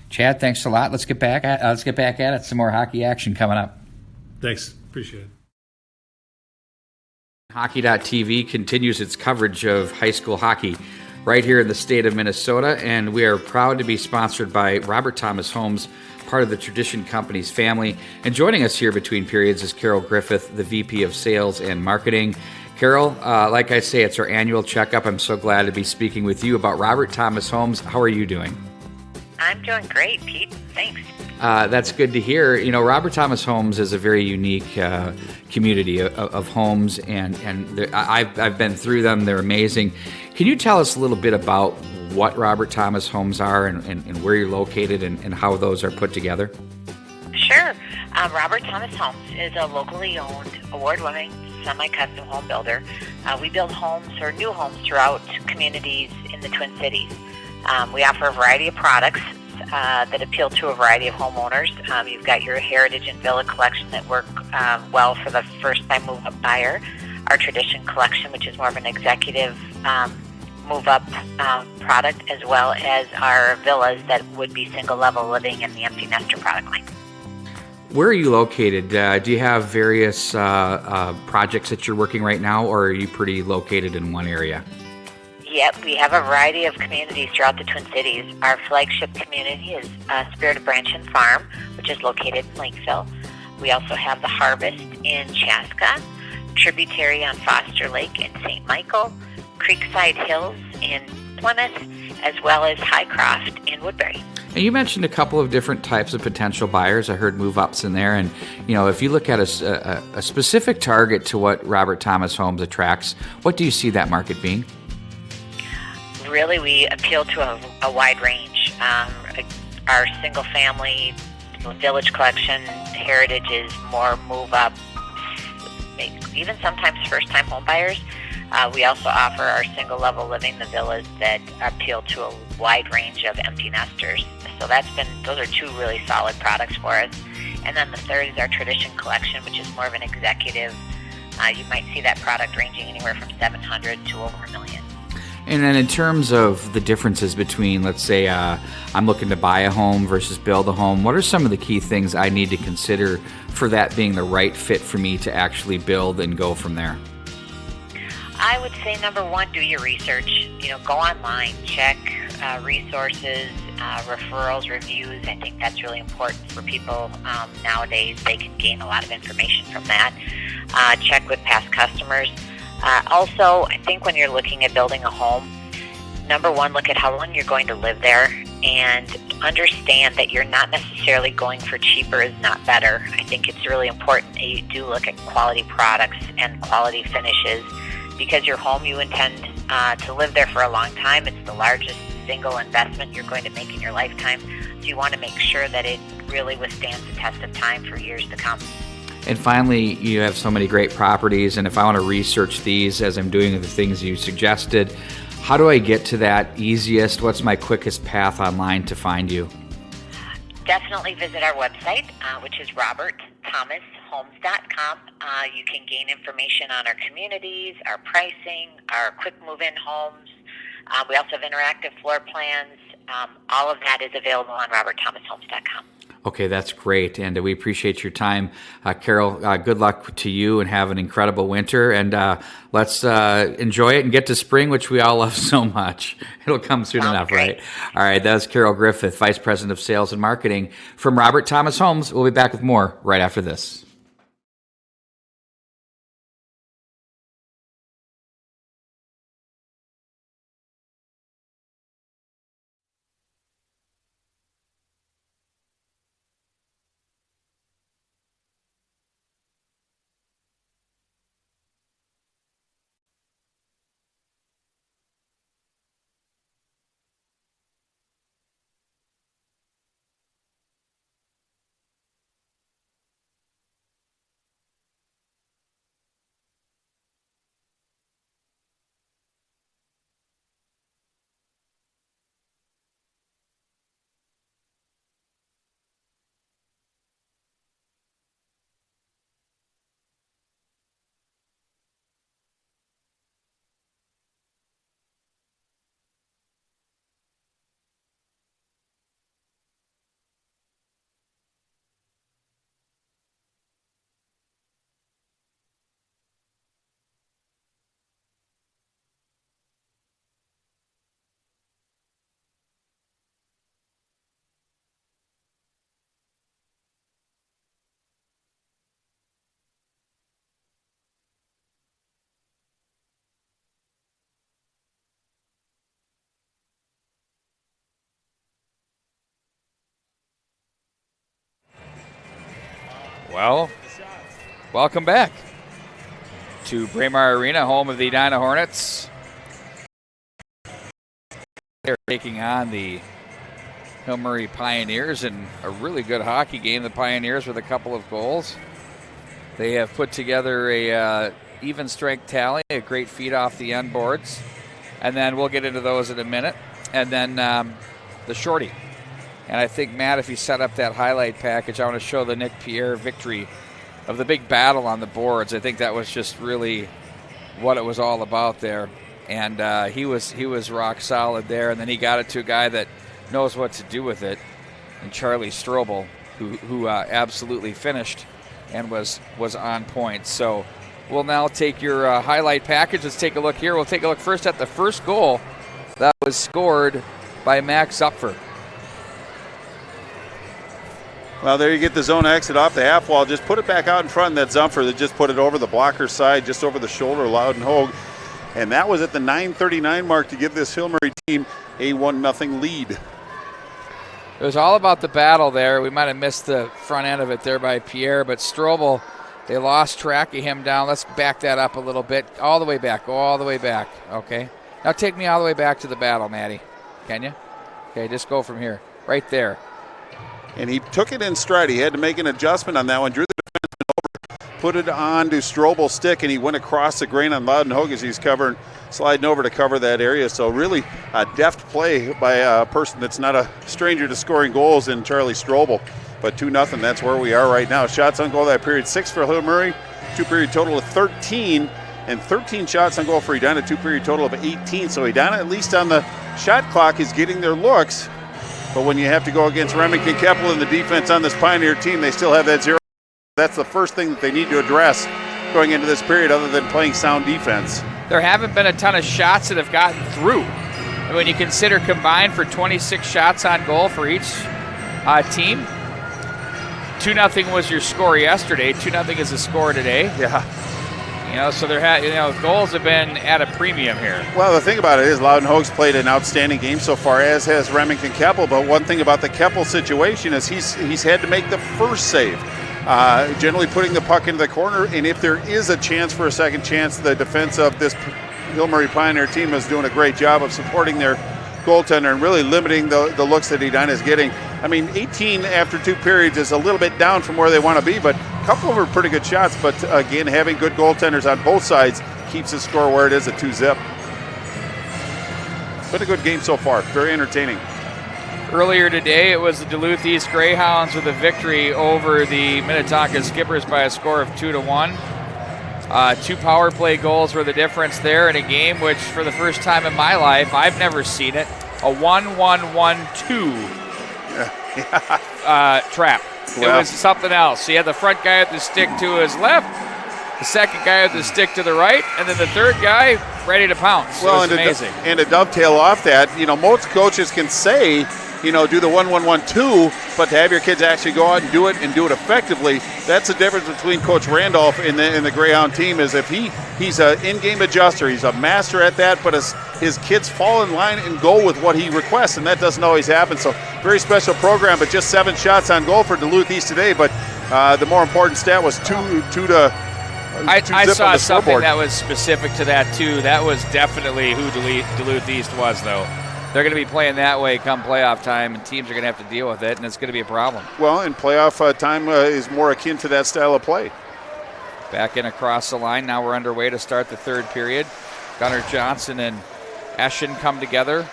Chad, thanks a lot. Let's get back at it. Some more hockey action coming up. Thanks. Appreciate it. Hockey.tv continues its coverage of high school hockey right here in the state of Minnesota, and we are proud to be sponsored by Robert Thomas Homes, part of the Tradition Company's family. And joining us here between periods is Carol Griffith, the VP of Sales and Marketing. Carol, like I say, it's our annual checkup. I'm so glad to be speaking with you about Robert Thomas Homes. How are you doing? I'm doing great, Pete. Thanks. That's good to hear. Robert Thomas Homes is a very unique community of homes, and I've been through them. They're amazing. Can you tell us a little bit about what Robert Thomas Homes are and where you're located and how those are put together? Sure. Robert Thomas Homes is a locally owned, award-winning, semi-custom home builder. We build homes or new homes throughout communities in the Twin Cities. We offer a variety of products that appeal to a variety of homeowners. You've got your heritage and villa collection that work well for the first-time move-up buyer. our Tradition Collection, which is more of an executive move-up product, as well as our villas that would be single-level living in the empty nester product line. Where are you located? Do you have various projects that you're working right now, or are you pretty located in one area? Yep, we have a variety of communities throughout the Twin Cities. Our flagship community is Spirit of Branch and Farm, which is located in Lakeville. We also have the Harvest in Chaska, Tributary on Foster Lake in St. Michael, Creekside Hills in Plymouth, as well as Highcroft in Woodbury. And you mentioned a couple of different types of potential buyers. I heard move-ups in there. And, if you look at a specific target to what Robert Thomas Homes attracts, what do you see that market being? Really, we appeal to a wide range. Our single-family village collection heritage is more move-up, even sometimes first-time home buyers. We also offer our single-level living, the villas, that appeal to a wide range of empty nesters. So those are two really solid products for us. And then the third is our Tradition Collection, which is more of an executive. You might see that product ranging anywhere from $700,000 to over $1 million. And then in terms of the differences between, let's say, I'm looking to buy a home versus build a home, what are some of the key things I need to consider for that being the right fit for me to actually build and go from there? I would say, number one, do your research. Go online, check resources, referrals, reviews. I think that's really important for people nowadays. They can gain a lot of information from that. Check with past customers. Also, I think when you're looking at building a home, number one, look at how long you're going to live there and understand that you're not necessarily going for cheaper is not better. I think it's really important that you do look at quality products and quality finishes, because your home, you intend to live there for a long time. It's the largest single investment you're going to make in your lifetime. So you want to make sure that it really withstands the test of time for years to come. And finally, you have so many great properties, and if I want to research these as I'm doing the things you suggested, how do I get to that easiest? What's my quickest path online to find you? Definitely visit our website, which is robertthomashomes.com. You can gain information on our communities, our pricing, our quick move-in homes. We also have interactive floor plans. All of that is available on robertthomashomes.com. Okay, that's great, and we appreciate your time. Carol, good luck to you, and have an incredible winter, and let's enjoy it and get to spring, which we all love so much. It'll come soon enough, great. Right? All right, that was Carol Griffith, Vice President of Sales and Marketing from Robert Thomas Homes. We'll be back with more right after this. Well, welcome back to Braemar Arena, home of the Edina Hornets. They're taking on the Hill Murray Pioneers in a really good hockey game. The Pioneers with a couple of goals. They have put together a even strength tally, a great feed off the end boards. And then we'll get into those in a minute. And then the shorty. And I think, Matt, if you set up that highlight package, I want to show the Nick Pierre victory of the big battle on the boards. I think that was just really what it was all about there. And he was rock solid there. And then he got it to a guy that knows what to do with it, and Charlie Strobel, who absolutely finished and was on point. So we'll now take your highlight package. Let's take a look here. We'll take a look first at the first goal that was scored by Max Zupfer. Well, there you get the zone exit off the half wall. Just put it back out in front, and that Zumfer that just put it over the blocker's side, just over the shoulder of Loudenhogue. And that was at the 9:39 mark to give this Hill-Murray team a 1-0 lead. It was all about the battle there. We might have missed the front end of it there by Pierre, but Strobel, they lost track of him down. Let's back that up a little bit. All the way back. Go all the way back. Okay. Now take me all the way back to the battle, Maddie. Can you? Okay, just go from here. Right there. And he took it in stride. He had to make an adjustment on that one. Drew the defenseman over, put it on to Strobel's stick, and he went across the grain on Loudenhogue as he's sliding over to cover that area. So really a deft play by a person that's not a stranger to scoring goals in Charlie Strobel. But 2-0, that's where we are right now. Shots on goal that period, 6 for Hill-Murray, 2-period total of 13, and 13 shots on goal for Edina, 2-period total of 18. So Edina, at least on the shot clock, is getting their looks. But when you have to go against Remington Keppel and the defense on this Pioneer team, they still have that 0. That's the first thing that they need to address going into this period, other than playing sound defense. There haven't been a ton of shots that have gotten through. And when you consider combined for 26 shots on goal for each team, 2-0 was your score yesterday. 2-0 is the score today. Yeah. So goals have been at a premium here. Well, the thing about it is Loudenhogue's played an outstanding game so far, as has Remington Keppel. But one thing about the Keppel situation is he's had to make the first save, generally putting the puck into the corner. And if there is a chance for a second chance, the defense of this Hill-Murray Pioneer team is doing a great job of supporting their goaltender and really limiting the looks that Edina is getting. I mean, 18 after 2 periods is a little bit down from where they want to be, but a couple of them are pretty good shots. But again, having good goaltenders on both sides keeps the score where it is at 2-0. Been a good game so far. Very entertaining. Earlier today, it was the Duluth East Greyhounds with a victory over the Minnetonka Skippers by a score of 2-1. 2 power play goals were the difference there in a game which, for the first time in my life, I've never seen it, a 1-1-1-2 trap. It was something else. You had the front guy with the stick to his left, the second guy with the stick to the right, and then the third guy ready to pounce. Well, it was amazing. And to dovetail off that, most coaches can say, do the 1-1-1-2, but to have your kids actually go out and do it effectively, that's the difference between Coach Randolph and the Greyhound team. Is if he's an in-game adjuster, he's a master at that, but his kids fall in line and go with what he requests, and that doesn't always happen. So very special program, but just 7 shots on goal for Duluth East today. But the more important stat was 2 to. I saw something that was specific to that too. That was definitely who Duluth East was, though. They're going to be playing that way come playoff time, and teams are going to have to deal with it, and it's going to be a problem. Well, and playoff time is more akin to that style of play. Back in across the line. Now we're underway to start the third period. Gunnar Johnson and Eschen come together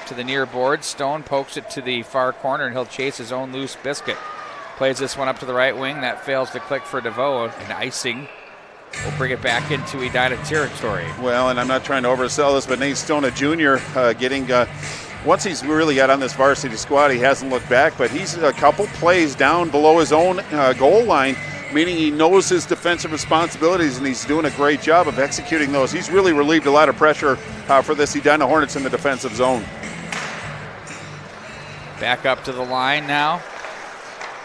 to the near board. Stone pokes it to the far corner, and he'll chase his own loose biscuit. Plays this one up to the right wing. That fails to click for DeVoe, and icing will bring it back into Edina territory. Well, and I'm not trying to oversell this, but Nate Stone, a junior, getting once he's really got on this varsity squad, he hasn't looked back, but he's a couple plays down below his own goal line, meaning he knows his defensive responsibilities, and he's doing a great job of executing those. He's really relieved a lot of pressure for this Edina Hornets in the defensive zone. Back up to the line now.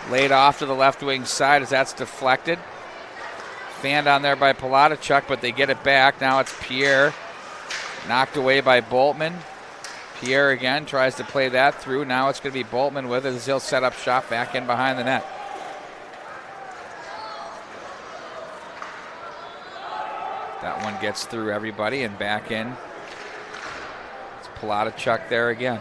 Laid off to the left wing side as that's deflected. Fanned on there by Palatichuk, but they get it back. Now it's Pierre. Knocked away by Boltman. Pierre again tries to play that through. Now it's going to be Boltman with it as he'll set up shop back in behind the net. That one gets through everybody and back in. It's Palatichuk there again.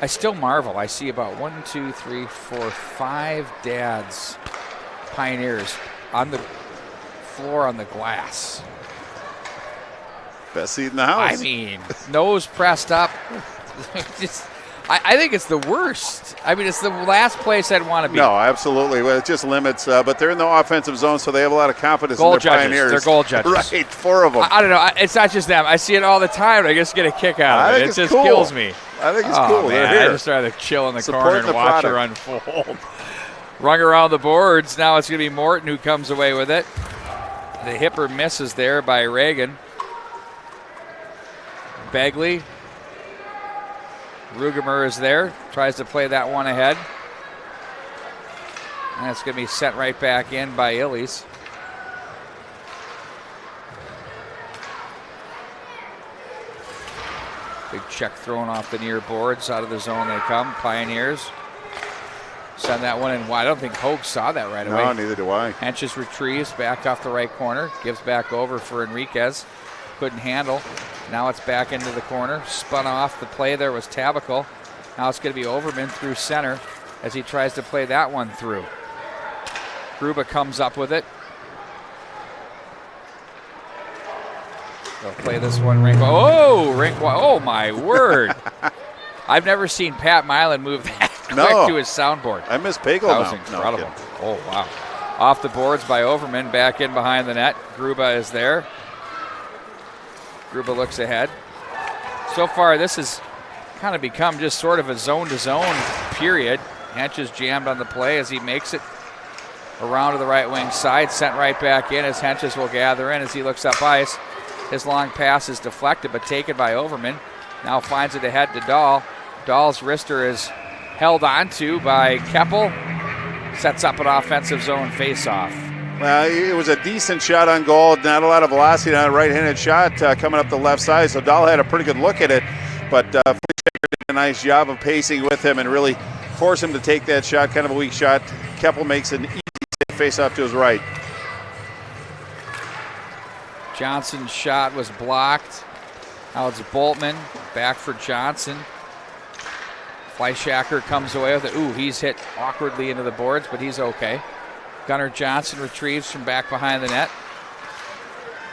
I still marvel. I see about 1, 2, 3, 4, 5 dads, Pioneers, on the floor on the glass. Best seat in the house. I mean, nose pressed up. Just I think it's the worst. I mean, it's the last place I'd want to be. No, absolutely. Well, it just limits. But they're in the offensive zone, so they have a lot of confidence in their Pioneers. They're goal judges. Right, 4 of them. I don't know. It's not just them. I see it all the time. I just get a kick out of it. It just kills me. I think it's cool. Man, They're here. I just rather chill in the Support corner and the watch product. her unfold. Rung around the boards. Now it's going to be Morton who comes away with it. The hipper misses there by Reagan. Begley. Rugemer is there. Tries to play that one ahead. And it's going to be sent right back in by Illies. Big check thrown off the near boards. Out of the zone they come. Pioneers send that one in wide. I don't think Hogue saw that right away. No, neither do I. Henches retrieves back off the right corner. Gives back over for Enriquez. Couldn't handle. Now it's back into the corner. Spun off. The play there was Tabacal. Now it's going to be Overman through center as he tries to play that one through. Gruba comes up with it. They'll play this one rink. Oh, rink. Oh, my word. I've never seen Pat Milan move that quick to his soundboard. I miss Pagel That was now. incredible. No, oh, wow. Off the boards by Overman. Back in behind the net. Gruba is there. Gruba looks ahead. So far, this has kind of become just sort of a zone-to-zone period. Henches jammed on the play as he makes it around to the right wing side. Sent right back in as Henches will gather in as he looks up ice. His long pass is deflected but taken by Overman. Now finds it ahead to Dahl. Dahl's wrister is held onto by Keppel. Sets up an offensive zone faceoff. Well, it was a decent shot on goal. Not a lot of velocity on a right-handed shot coming up the left side. So Dahl had a pretty good look at it. But Fleischacker did a nice job of pacing with him and really force him to take that shot. Kind of a weak shot. Keppel makes an easy face-off to his right. Johnson's shot was blocked. Now it's Boltman back for Johnson. Fleischacker comes away with it. Ooh, he's hit awkwardly into the boards, but he's okay. Gunnar Johnson retrieves from back behind the net.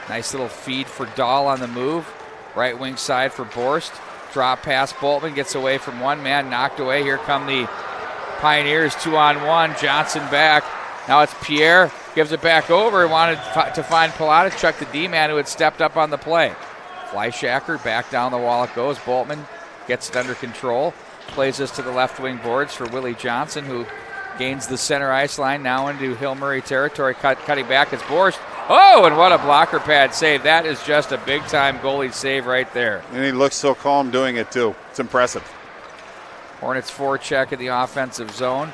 Nice little feed for Dahl on the move. Right wing side for Borst. Drop pass. Boltman gets away from one man, knocked away. Here come the Pioneers 2-on-1. Johnson back. Now it's Pierre. Gives it back over. Wanted to find Palatichuk, the D-man who had stepped up on the play. Fleischacker back down the wall it goes. Boltman gets it under control. Plays this to the left wing boards for Willie Johnson, who gains the center ice line now into Hill Murray territory. Cutting back, it's Borst. Oh, and what a blocker pad save. That is just a big-time goalie save right there. And he looks so calm doing it, too. It's impressive. Hornets forecheck in the offensive zone.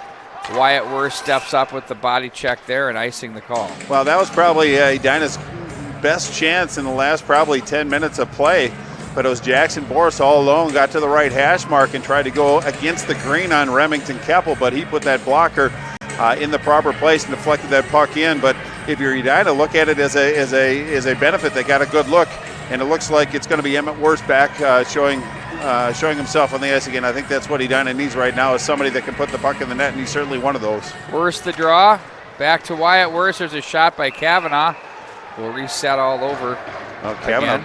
Wyatt Worth steps up with the body check there and icing the call. Well, that was probably Edina's best chance in the last probably 10 minutes of play. But it was Jackson Boris all alone, got to the right hash mark and tried to go against the green on Remington Keppel, but he put that blocker in the proper place and deflected that puck in. But if you're Edina, look at it as a benefit. They got a good look, and it looks like it's going to be Emmett Worst back showing himself on the ice again. I think that's what Edina needs right now, is somebody that can put the puck in the net, and he's certainly one of those. Worst the draw. Back to Wyatt Worst. There's a shot by Kavanaugh. We'll reset all over Kavanaugh.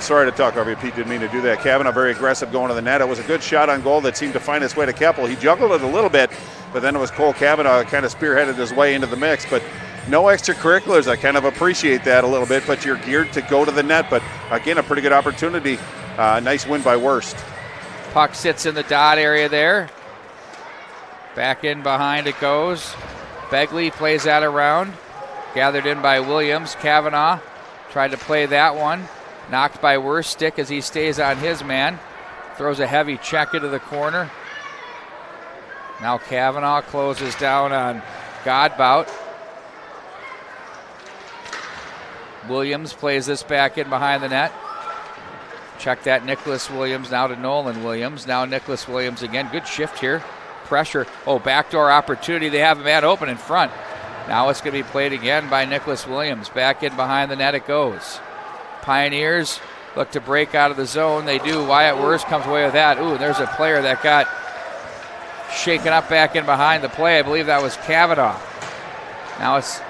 Sorry to talk over you, Pete. Didn't mean to do that. Kavanaugh very aggressive going to the net. It was a good shot on goal that seemed to find its way to Keppel. He juggled it a little bit, but then it was Cole Kavanaugh that kind of spearheaded his way into the mix. But no extracurriculars. I kind of appreciate that a little bit, but you're geared to go to the net. But again, a pretty good opportunity. Nice win by Worst. Puck sits in the dot area there. Back in behind it goes. Begley plays that around. Gathered in by Williams. Kavanaugh tried to play that one. Knocked by Worst stick as he stays on his man. Throws a heavy check into the corner. Now Kavanaugh closes down on Godbout. Williams plays this back in behind the net. Check that, Nicholas Williams now to Nolan Williams. Now Nicholas Williams again. Good shift here. Pressure. Oh, backdoor opportunity. They have a man open in front. Now it's going to be played again by Nicholas Williams. Back in behind the net it goes. Pioneers look to break out of the zone. They do. Wyatt Worst comes away with that. Ooh, there's a player that got shaken up back in behind the play. I believe that was Kavanaugh. Now it's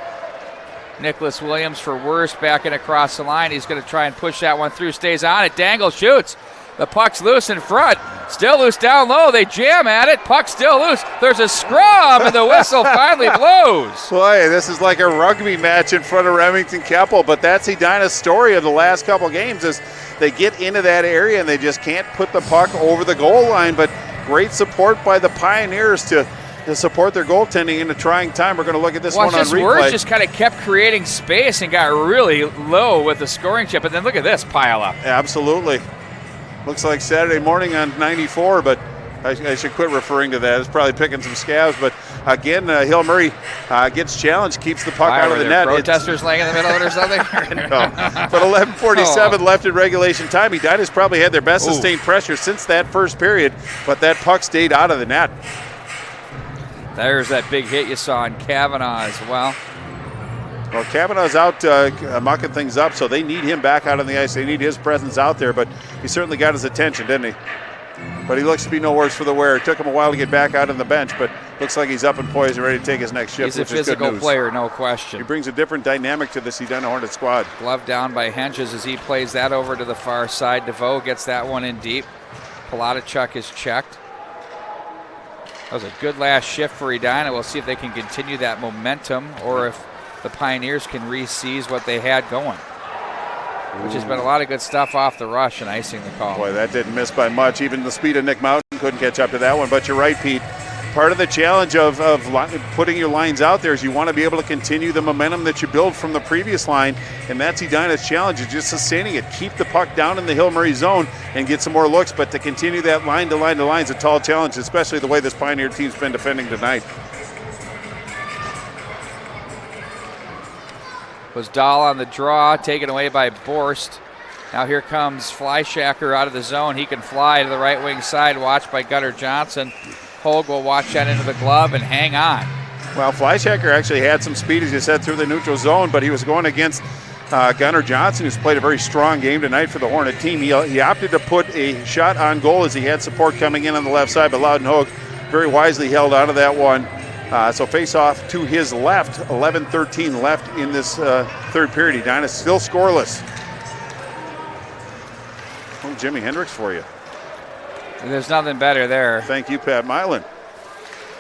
Nicholas Williams for Worst backing across the line. He's going to try and push that one through. Stays on it. Dangle shoots. The puck's loose in front. Still loose down low. They jam at it. Puck still loose. There's a scrum, and the whistle finally blows. Boy, this is like a rugby match in front of Remington Keppel, but that's Edina's story of the last couple games is they get into that area and they just can't put the puck over the goal line, but great support by the Pioneers to support their goaltending in a trying time. We're going to look at this one on replay. Words just kind of kept creating space and got really low with the scoring chip, and then look at this pile up. Absolutely. Looks like Saturday morning on 94, but I should quit referring to that. It's probably picking some scabs, but again, Hill Murray gets challenged, keeps the puck out of the net. Protesters laying in the middle of it or something? No. But 11:47 left in regulation time. Edina's probably had their best sustained pressure since that first period, but that puck stayed out of the net. There's that big hit you saw on Kavanaugh as well. Well, Kavanaugh's out mucking things up, so they need him back out on the ice. They need his presence out there, but he certainly got his attention, didn't he? But he looks to be no worse for the wear. It took him a while to get back out on the bench, but looks like he's up and poised and ready to take his next shift. He's a physical player, no question. He brings a different dynamic to this Edina Hornet squad. Glove down by Henches as he plays that over to the far side. DeVoe gets that one in deep. Palatichuk is checked. That was a good last shift for Edina. We'll see if they can continue that momentum or if the Pioneers can re-seize what they had going, which has been a lot of good stuff off the rush and icing the call. Boy, that didn't miss by much. Even the speed of Nick Mountain couldn't catch up to that one. But you're right, Pete. Part of the challenge of putting your lines out there is you want to be able to continue the momentum that you build from the previous line, and that's Edina's challenge, is just sustaining it. Keep the puck down in the Hill Murray zone and get some more looks, but to continue that line to line to line is a tall challenge, especially the way this Pioneer team's been defending tonight. Was Dahl on the draw, taken away by Borst. Now here comes Fleischacker out of the zone. He can fly to the right wing side, watched by Gunnar Johnson. Hogue will watch that into the glove and hang on. Well, Fleischacker actually had some speed, as you said, through the neutral zone, but he was going against Gunnar Johnson, who's played a very strong game tonight for the Hornet team. He opted to put a shot on goal as he had support coming in on the left side, but Loudon Hogue very wisely held on to that one. So face off to his left, 11:13 left in this third period. Edina still scoreless. Oh, Jimi Hendrix for you. There's nothing better there. Thank you, Pat Milan.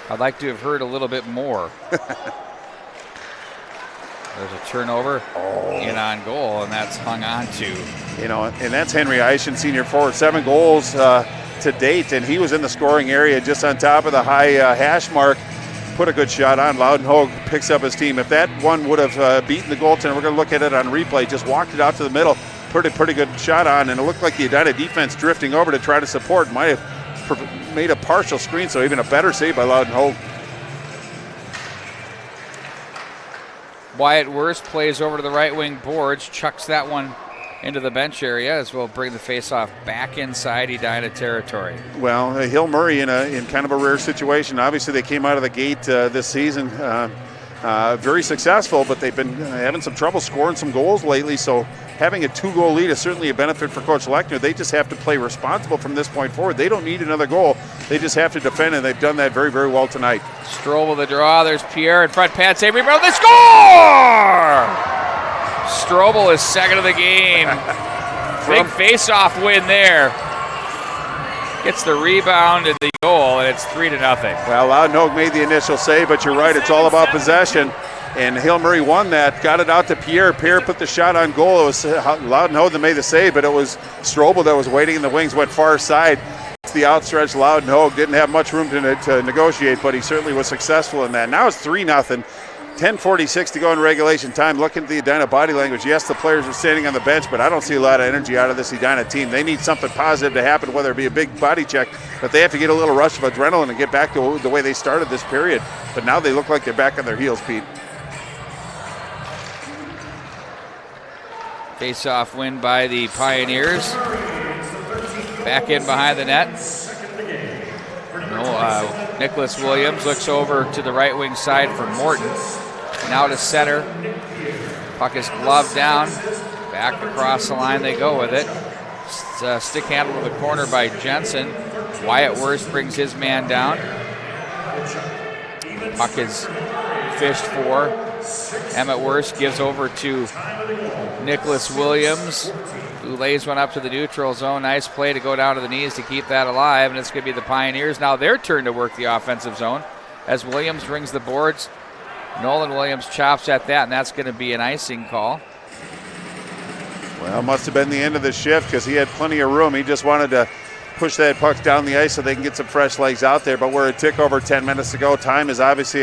I'd like to have heard a little bit more. There's a turnover in on goal, and that's hung on to. You know, and that's Henry Eischen, senior forward, 7 goals to date, and he was in the scoring area just on top of the high hash mark. Put a good shot on. Loudon Hogue picks up his team. If that one would have beaten the goaltender, we're going to look at it on replay. Just walked it out to the middle. Pretty good shot on, and it looked like the Edina defense drifting over to try to support. Might have made a partial screen, so even a better save by Loudon Hogue. Wyatt Worst plays over to the right wing boards, chucks that one into the bench area as we'll bring the faceoff back inside Edina territory. Well, Hill Murray in kind of a rare situation. Obviously, they came out of the gate this season very successful, but they've been having some trouble scoring some goals lately. So having a 2-goal lead is certainly a benefit for Coach Lechner. They just have to play responsible from this point forward. They don't need another goal. They just have to defend, and they've done that very, very well tonight. Stroll with the draw. There's Pierre in front. Pad save. Rebound. They score! Strobel is second of the game. Big face-off win there. Gets the rebound and the goal, and it's 3-0. Well, Loudon Hogue made the initial save, but you're right. It's all about possession. And Hill Murray won that, got it out to Pierre. Pierre put the shot on goal. It was Loudon Hogue that made the save, but it was Strobel that was waiting in the wings, went far side. It's the outstretched Loudon Hogue. Didn't have much room to negotiate, but he certainly was successful in that. Now it's 3-0. 10:46 to go in regulation time. Looking at the Edina body language, yes, the players are standing on the bench, but I don't see a lot of energy out of this Edina team. They need something positive to happen, whether it be a big body check, but they have to get a little rush of adrenaline and get back to the way they started this period. But now they look like they're back on their heels, Pete. Face-off win by the Pioneers. Back in behind the net. Nicholas Williams looks over to the right wing side for Morton. Now to center. Puck is gloved down. Back across the line they go with it. Stick handle to the corner by Jensen. Wyatt Worst brings his man down. Puck is fished for Emmett Worst gives over to Nicholas Williams, who lays one up to the neutral zone. Nice play to go down to the knees to keep that alive, and it's going to be the Pioneers now their turn to work the offensive zone as Williams rings the boards. Nolan Williams chops at that, and that's going to be an icing call. Well, must have been the end of the shift because he had plenty of room. He just wanted to push that puck down the ice so they can get some fresh legs out there. But we're a tick over 10 minutes to go. Time is obviously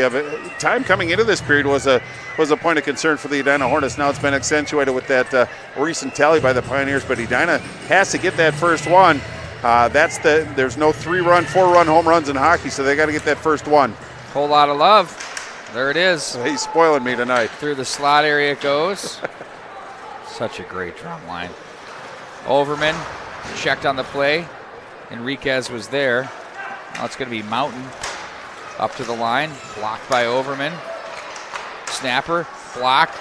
time coming into this period was a point of concern for the Edina Hornets. Now it's been accentuated with that recent tally by the Pioneers. But Edina has to get that first one. There's no 3-run, 4-run home runs in hockey, so they got to get that first one. Whole lot of love. There it is. He's spoiling me tonight. Through the slot area it goes. Such a great drum line. Overman checked on the play. Enriquez was there. Now it's going to be Mountain up to the line. Blocked by Overman. Snapper, blocked,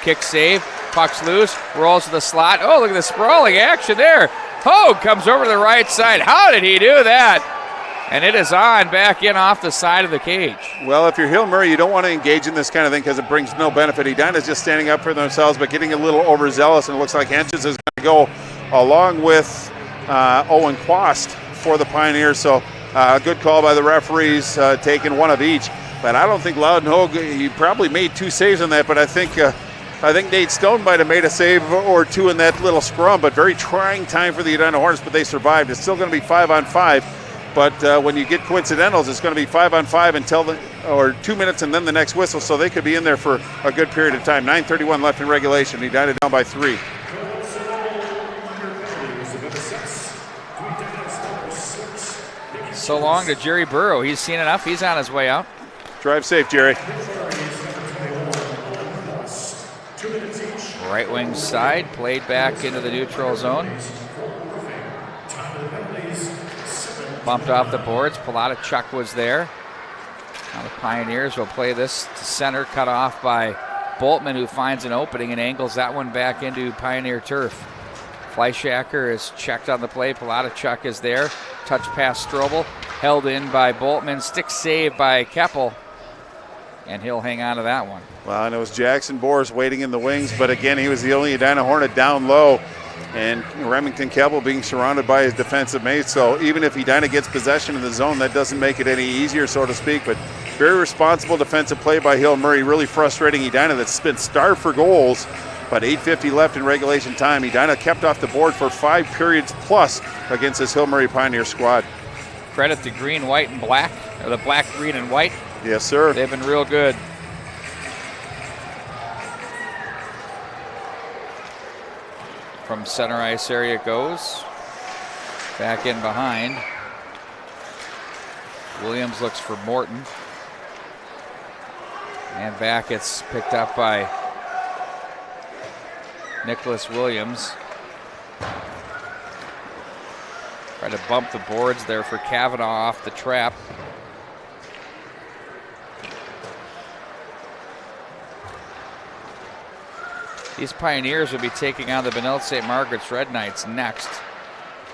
kick save. Puck's loose, rolls to the slot. Oh, look at the sprawling action there. Hogue comes over to the right side. How did he do that? And it is on back in off the side of the cage. Well, if you're Hill Murray, you don't want to engage in this kind of thing because it brings no benefit. Edina's just standing up for themselves, but getting a little overzealous, and it looks like Henches is going to go along with Owen Quast for the Pioneers. So a good call by the referees, taking one of each. But I don't think Loudon Hogue, he probably made 2 saves on that, but I think Nate Stone might have made a save or 2 in that little scrum, but very trying time for the Edina Hornets, but they survived. It's still going to be 5-on-5. But when you get coincidentals, it's going to be 5-on-5 until 2 minutes and then the next whistle. So they could be in there for a good period of time. 9:31 left in regulation. Edina down by 3. So long to Jerry Burrow. He's seen enough. He's on his way out. Drive safe, Jerry. Right wing side, played back into the neutral zone. Bumped off the boards. Palata-Chuck was there. Now the Pioneers will play this to center, cut off by Boltman, who finds an opening and angles that one back into Pioneer turf. Fleischacker is checked on the play. Palata-Chuck is there. Touch pass Strobel. Held in by Boltman. Stick save by Keppel. And he'll hang on to that one. Well, and it was Jackson Boris waiting in the wings, but again, he was the only Edina Hornet down low. And Remington Keppel being surrounded by his defensive mates. So even if Edina gets possession in the zone, that doesn't make it any easier, so to speak. But very responsible defensive play by Hill Murray. Really frustrating Edina that's been starved for goals. But 8:50 left in regulation time. Edina kept off the board for 5 periods plus against this Hill Murray Pioneer squad. Credit to green, white, and black. Or the black, green, and white. Yes, sir. They've been real good. From center ice area it goes. Back in behind. Williams looks for Morton. And back it's picked up by Nicholas Williams. Try to bump the boards there for Kavanaugh off the trap. These Pioneers will be taking on the Benilde St. Margaret's Red Knights next.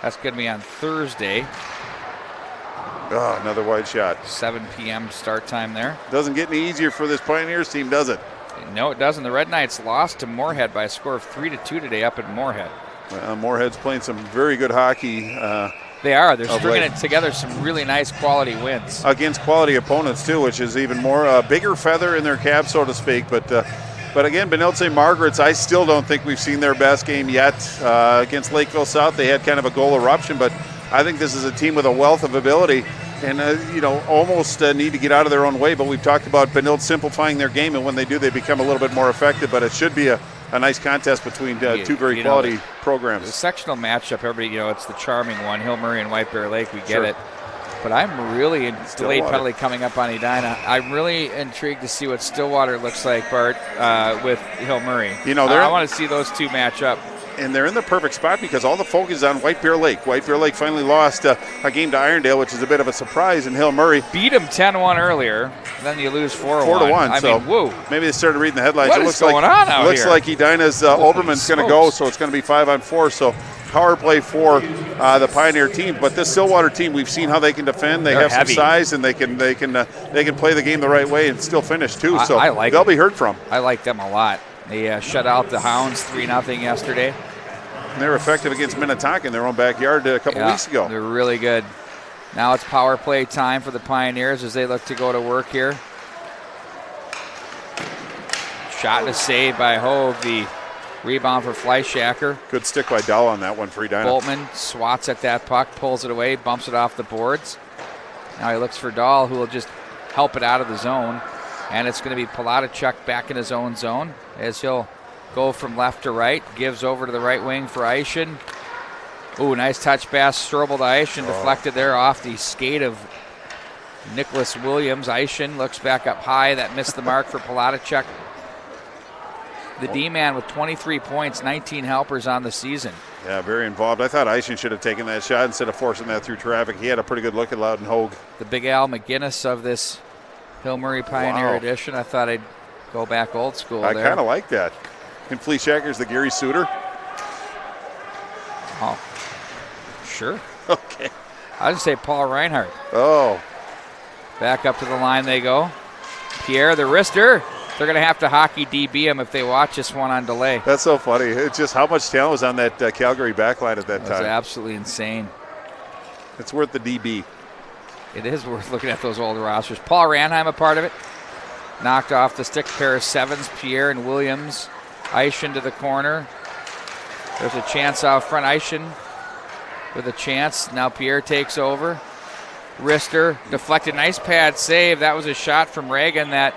That's going to be on Thursday. Oh, another wide shot. 7 p.m. start time there. Doesn't get any easier for this Pioneers team, does it? No, it doesn't. The Red Knights lost to Moorhead by a score of 3-2 today up in Moorhead. Moorhead's playing some very good hockey. They are. They're stringing it together, some really nice quality wins. Against quality opponents, too, which is even more bigger feather in their cap, so to speak. But again, Benilde St. Margaret's, I still don't think we've seen their best game yet. Against Lakeville South, they had kind of a goal eruption, but I think this is a team with a wealth of ability and, almost need to get out of their own way. But we've talked about Benilde simplifying their game, and when they do, they become a little bit more effective. But it should be a nice contest between two very quality programs. The sectional matchup, everybody, it's the charming one, Hill Murray and White Bear Lake, we get it. But I'm really delayed penalty coming up on Edina. I'm really intrigued to see what Stillwater looks like, Bart, with Hill Murray. I want to see those two match up. And they're in the perfect spot because all the focus is on White Bear Lake. White Bear Lake finally lost a game to Irondale, which is a bit of a surprise, and Hill Murray beat them 10-1 earlier. Then you lose 4-1. 4-1. Whoa. Maybe they started reading the headlines. What is going on out here? Looks like Edina's Oberman's going to go, so it's going to be 5-on-4. So power play for the Pioneer team. But this Stillwater team, we've seen how they can defend. They have heavy. some size, and they can play the game the right way and still finish too. So I like they'll them. be heard from. I like them a lot. They shut out the Hounds 3-0 yesterday. And they were effective against Minnetonka in their own backyard a couple weeks ago. They're really good. Now it's power play time for the Pioneers as they look to go to work here. Shot and a save by Hogue. The rebound for Fleischhacker. Good stick by Dahl on that one for Edina. Boltman swats at that puck, pulls it away, bumps it off the boards. Now he looks for Dahl, who will just help it out of the zone. And it's going to be Palatichuk back in his own zone as he'll go from left to right. Gives over to the right wing for Eischen. Ooh, nice touch pass. Strobel to Eischen. Deflected there off the skate of Nicholas Williams. Eischen looks back up high. That missed the mark for Palatichuk. The D-man with 23 points, 19 helpers on the season. Yeah, very involved. I thought Eischen should have taken that shot instead of forcing that through traffic. He had a pretty good look at Loudon Hogue. The Big Al McGinnis of this Hill Murray Pioneer edition. I thought I'd go back old school there. I kind of like that. And Fleischhacker's the Gary Suter. Oh, sure. Okay. I would say Paul Reinhardt. Oh. Back up to the line they go. Pierre, the wrister. They're going to have to hockey DB him if they watch this one on delay. That's so funny. It's just how much talent was on that Calgary backline at that time. It's absolutely insane. It's worth the DB. It is worth looking at those old rosters. Paul Ranheim a part of it. Knocked off the stick, pair of sevens. Pierre and Williams. Eischen to the corner. There's a chance out front. Eischen with a chance. Now Pierre takes over. Wrister deflected. Nice pad save. That was a shot from Reagan that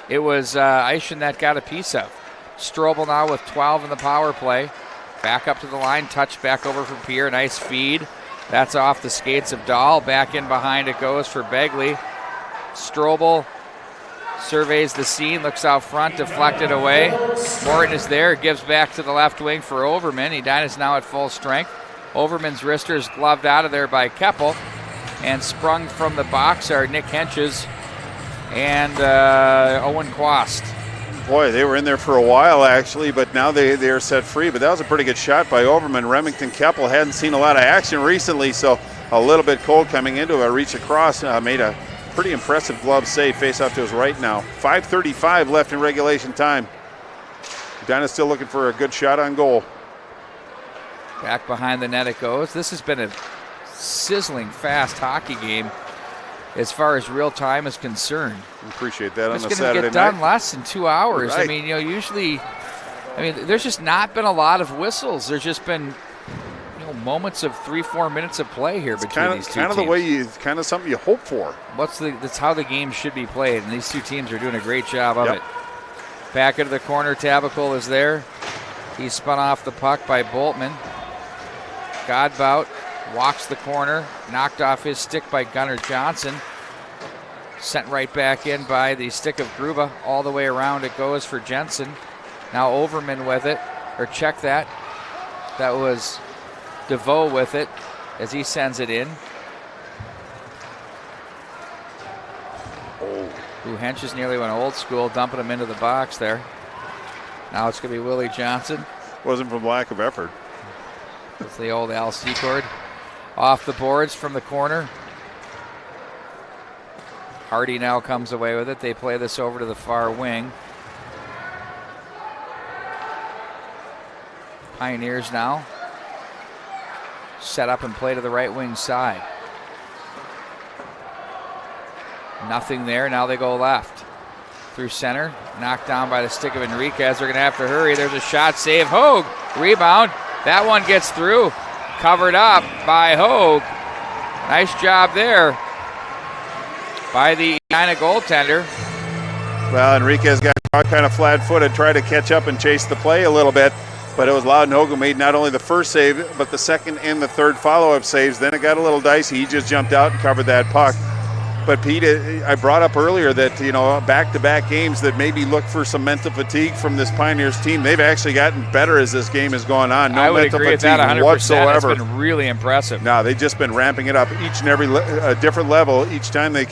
it was Eischen that got a piece of. Strobel now with 12 in the power play. Back up to the line. Touch back over for Pierre. Nice feed. That's off the skates of Dahl. Back in behind it goes for Begley. Strobel surveys the scene, looks out front, deflected away. Morton is there, gives back to the left wing for Overman. Edina's now at full strength. Overman's wrister is gloved out of there by Keppel. And sprung from the box are Nick Henches and Owen Quast. Boy, they were in there for a while, actually, but now they are set free. But that was a pretty good shot by Overman. Remington Keppel hadn't seen a lot of action recently, so a little bit cold coming into it. Reach across, made a pretty impressive glove save. Face off to his right now. 5:35 left in regulation time. Edina still looking for a good shot on goal. Back behind the net it goes. This has been a sizzling fast hockey game as far as real time is concerned. Appreciate that on the Saturday night. It's going to get done less than 2 hours. Right. I mean, usually, there's just not been a lot of whistles. There's just been, moments of 3-4 minutes of play here between these two teams. Kind of the way kind of something you hope for. That's how the game should be played, and these two teams are doing a great job of it. Back into the corner, Tabacal is there. He's spun off the puck by Boltman. Godbout walks the corner, knocked off his stick by Gunnar Johnson. Sent right back in by the stick of Gruba. All the way around it goes for Jensen. Now Overman with it, or check that. That was DeVoe with it as he sends it in. Ooh, Henches nearly went old school, dumping him into the box there. Now it's going to be Willie Johnson. Wasn't from lack of effort. It's the old Al Secord. Off the boards from the corner. Hardy now comes away with it. They play this over to the far wing. Pioneers now set up and play to the right wing side. Nothing there. Now they go left. Through center. Knocked down by the stick of Enriquez. They're going to have to hurry. There's a shot. Save. Hogue. Rebound. That one gets through. Covered up by Hogue. Nice job there by the Edina goaltender. Well, Enriquez got kind of flat-footed, tried to catch up and chase the play a little bit, but it was Loudon Hogue who made not only the first save, but the second and the third follow-up saves. Then it got a little dicey. He just jumped out and covered that puck. But Pete, I brought up earlier that, back-to-back games that maybe look for some mental fatigue from this Pioneers team. They've actually gotten better as this game has gone on. I would agree with that 100%. Whatsoever. It's been really impressive. No, they've just been ramping it up each and every different level each time they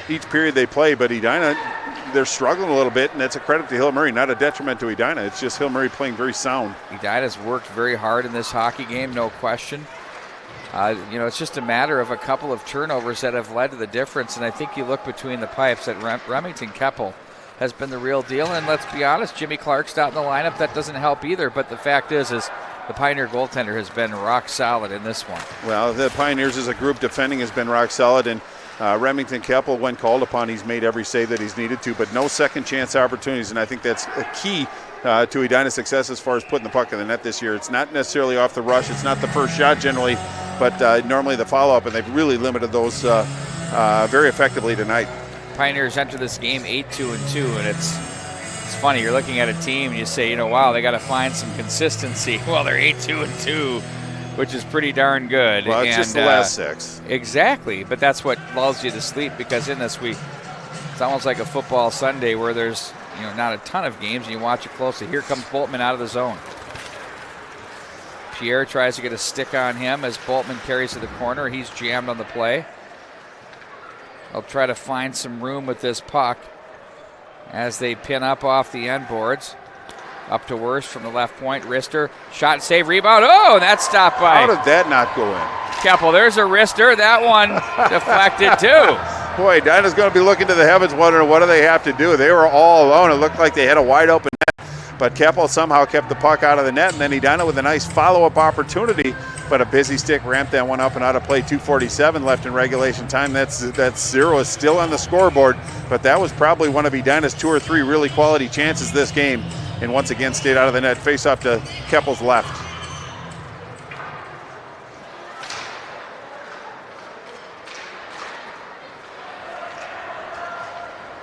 each period they play. But Edina, they're struggling a little bit, and that's a credit to Hill Murray, not a detriment to Edina. It's just Hill Murray playing very sound. Edina's worked very hard in this hockey game, no question. It's just a matter of a couple of turnovers that have led to the difference. And I think you look between the pipes that Remington Keppel has been the real deal. And let's be honest, Jimmy Clark's not in the lineup. That doesn't help either. But the fact is the Pioneer goaltender has been rock solid in this one. Well, the Pioneers as a group defending has been rock solid. And Remington Keppel, when called upon, he's made every save that he's needed to. But no second chance opportunities. And I think that's a key to Edina's success as far as putting the puck in the net this year. It's not necessarily off the rush. It's not the first shot generally, but normally the follow-up, and they've really limited those very effectively tonight. Pioneers enter this game 8-2-2, and it's funny. You're looking at a team and you say, wow, they got to find some consistency. Well, they're 8-2-2, which is pretty darn good. Well, it's just the last 6. Exactly, but that's what lulls you to sleep, because in this it's almost like a football Sunday where there's not a ton of games, and you watch it closely. Here comes Boltman out of the zone. Pierre tries to get a stick on him as Boltman carries to the corner. He's jammed on the play. They'll try to find some room with this puck as they pin up off the end boards. Up to Worst from the left point. Rister, shot, save, rebound. Oh, and that's stopped by. How did that not go in? Keppel, there's a Rister. That one deflected too. Boy, Edina's going to be looking to the heavens wondering what do they have to do. They were all alone. It looked like they had a wide open net, but Keppel somehow kept the puck out of the net, and then Edina with a nice follow-up opportunity, but a busy stick ramped that one up and out of play. 2:47 left in regulation time. That's 0 is still on the scoreboard, but that was probably one of Edina's 2 or 3 really quality chances this game, and once again stayed out of the net. Face off to Keppel's left.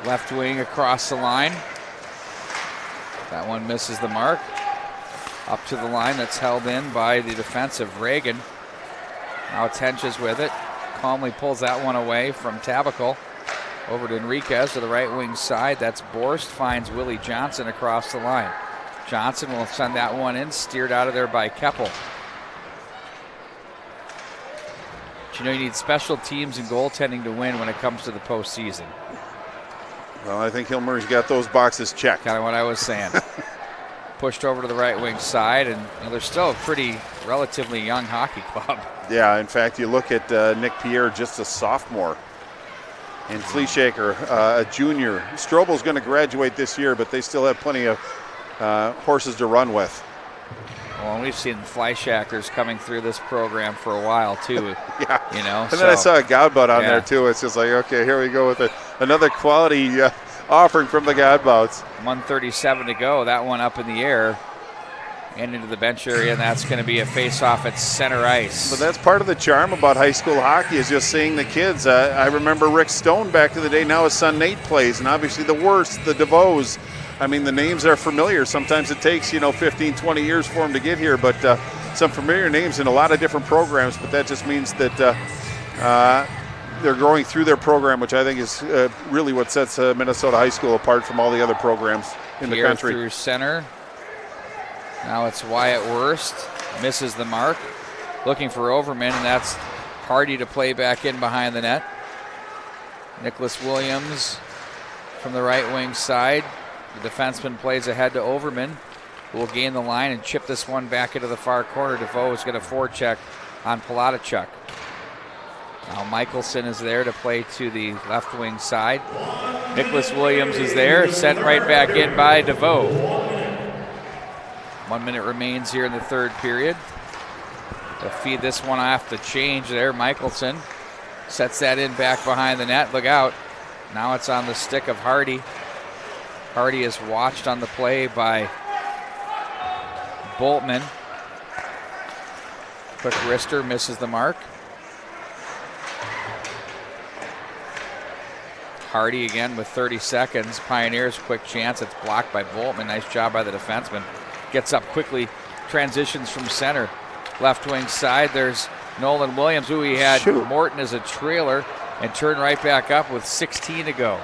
Left wing across the line. That one misses the mark. Up to the line, that's held in by the defensive Reagan. Now Tenches with it. Calmly pulls that one away from Tabacal. Over to Enriquez to the right wing side. That's Borst, finds Willie Johnson across the line. Johnson will send that one in, steered out of there by Keppel. But you need special teams and goaltending to win when it comes to the postseason. Well, I think Hillmurray's got those boxes checked. Kind of what I was saying. Pushed over to the right wing side, and they're still a pretty relatively young hockey club. Yeah, in fact, you look at Nick Pierre, just a sophomore, and Fleeshaker, a junior. Strobel's going to graduate this year, but they still have plenty of horses to run with. Well, and we've seen Fleishackers coming through this program for a while, too. Yeah. And then I saw a Godbout on there, too. It's just like, okay, here we go with another quality offering from the Godbouts. 1:37 to go. That one up in the air and into the bench area, and that's going to be a face-off at center ice. But that's part of the charm about high school hockey, is just seeing the kids. I remember Rick Stone back in the day. Now his son Nate plays, and obviously the Worst, the DeVos. I mean, the names are familiar. Sometimes it takes, 15, 20 years for them to get here, but some familiar names in a lot of different programs, but that just means that they're growing through their program, which I think is really what sets Minnesota high school apart from all the other programs in the country. Through center. Now it's Wyatt Worst. Misses the mark. Looking for Overman, and that's Hardy to play back in behind the net. Nicholas Williams from the right wing side. The defenseman plays ahead to Overman, who will gain the line and chip this one back into the far corner. DeVoe is going to forecheck on Palatichuk. Now Michelson is there to play to the left wing side. Nicholas Williams is there, sent right back in by DeVoe. 1 minute remains here in the third period. To feed this one off the change there, Michelson sets that in back behind the net. Look out. Now it's on the stick of Hardy. Hardy is watched on the play by Boltman. Quick wrister, misses the mark. Hardy again with 30 seconds. Pioneers, quick chance. It's blocked by Boltman. Nice job by the defenseman. Gets up quickly, transitions from center. Left wing side, there's Nolan Williams, who he had Morton as a trailer, and turned right back up with 16 to go.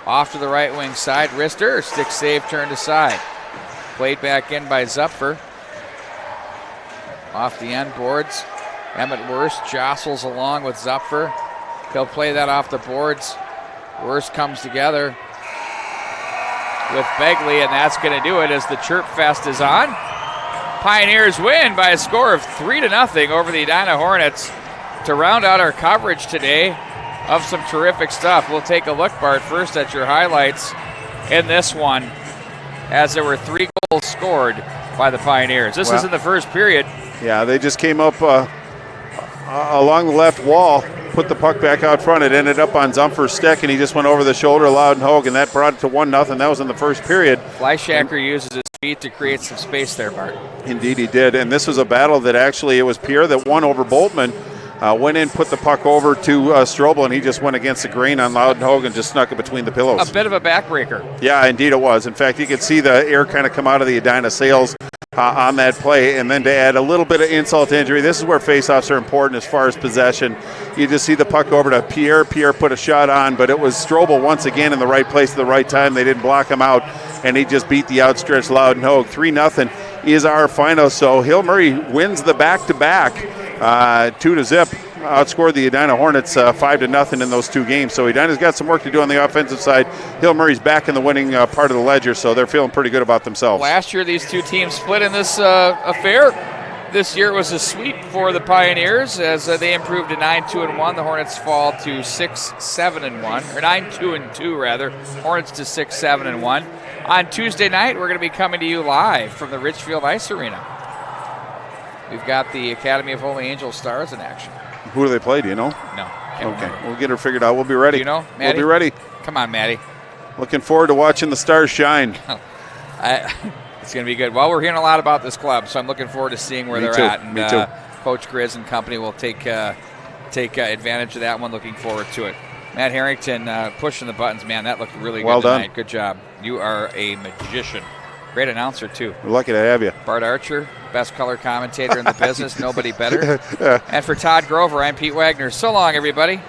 Off to the right wing side, Rister, stick save, turned aside. Played back in by Zupfer. Off the end boards, Emmett Worst jostles along with Zupfer. He'll play that off the boards. Worst comes together with Begley, and that's going to do it as the chirp fest is on. Pioneers win by a score of 3-0 over the Edina Hornets to round out our coverage today of some terrific stuff. We'll take a look, Bart, first at your highlights in this one, as there were 3 goals scored by the Pioneers. This is in the first period. Yeah, they just came up along the left wall, put the puck back out front. It ended up on Zumfer's stick, and he just went over the shoulder of Loudenhogue, and that brought it to 1-0. That was in the first period. Fleischacker uses his feet to create some space there, Bart. Indeed he did, and this was a battle that actually, it was Pierre that won over Boltman. Went in, put the puck over to Strobel, and he just went against the grain on Loudenhogue and just snuck it between the pillows. A bit of a backbreaker. Yeah, indeed it was. In fact, you could see the air kind of come out of the Edina sails on that play. And then to add a little bit of insult to injury, this is where faceoffs are important as far as possession. You just see the puck over to Pierre. Pierre put a shot on, but it was Strobel once again in the right place at the right time. They didn't block him out, and he just beat the outstretched Loudenhogue. 3-0 is our final. So Hill Murray wins the back-to-back 2-0. Outscored the Edina Hornets 5-0 in those 2 games. So Edina's got some work to do on the offensive side. Hill Murray's back in the winning part of the ledger, so they're feeling pretty good about themselves. Last year, these 2 teams split in this affair. This year it was a sweep for the Pioneers as they improved to 9-2-1. The Hornets fall to 6-7-1, or 9-2-2 rather. Hornets to 6-7-1. On Tuesday night, we're going to be coming to you live from the Richfield Ice Arena. We've got the Academy of Holy Angel Stars in action. Who do they play? Do you know? No. Okay, we'll get her figured out. We'll be ready. Do you know, Maddie? We'll be ready. Come on, Maddie. Looking forward to watching the stars shine. It's going to be good. Well, we're hearing a lot about this club, so I'm looking forward to seeing where they're at. And Me too. Coach Grizz and company will take advantage of that one. Looking forward to it. Matt Harrington pushing the buttons. Man, that looked really good tonight. Done. Good job. You are a magician. Great announcer, too. We're lucky to have you. Bart Archer, best color commentator in the business. Nobody better. And for Todd Grover, I'm Pete Wagner. So long, everybody.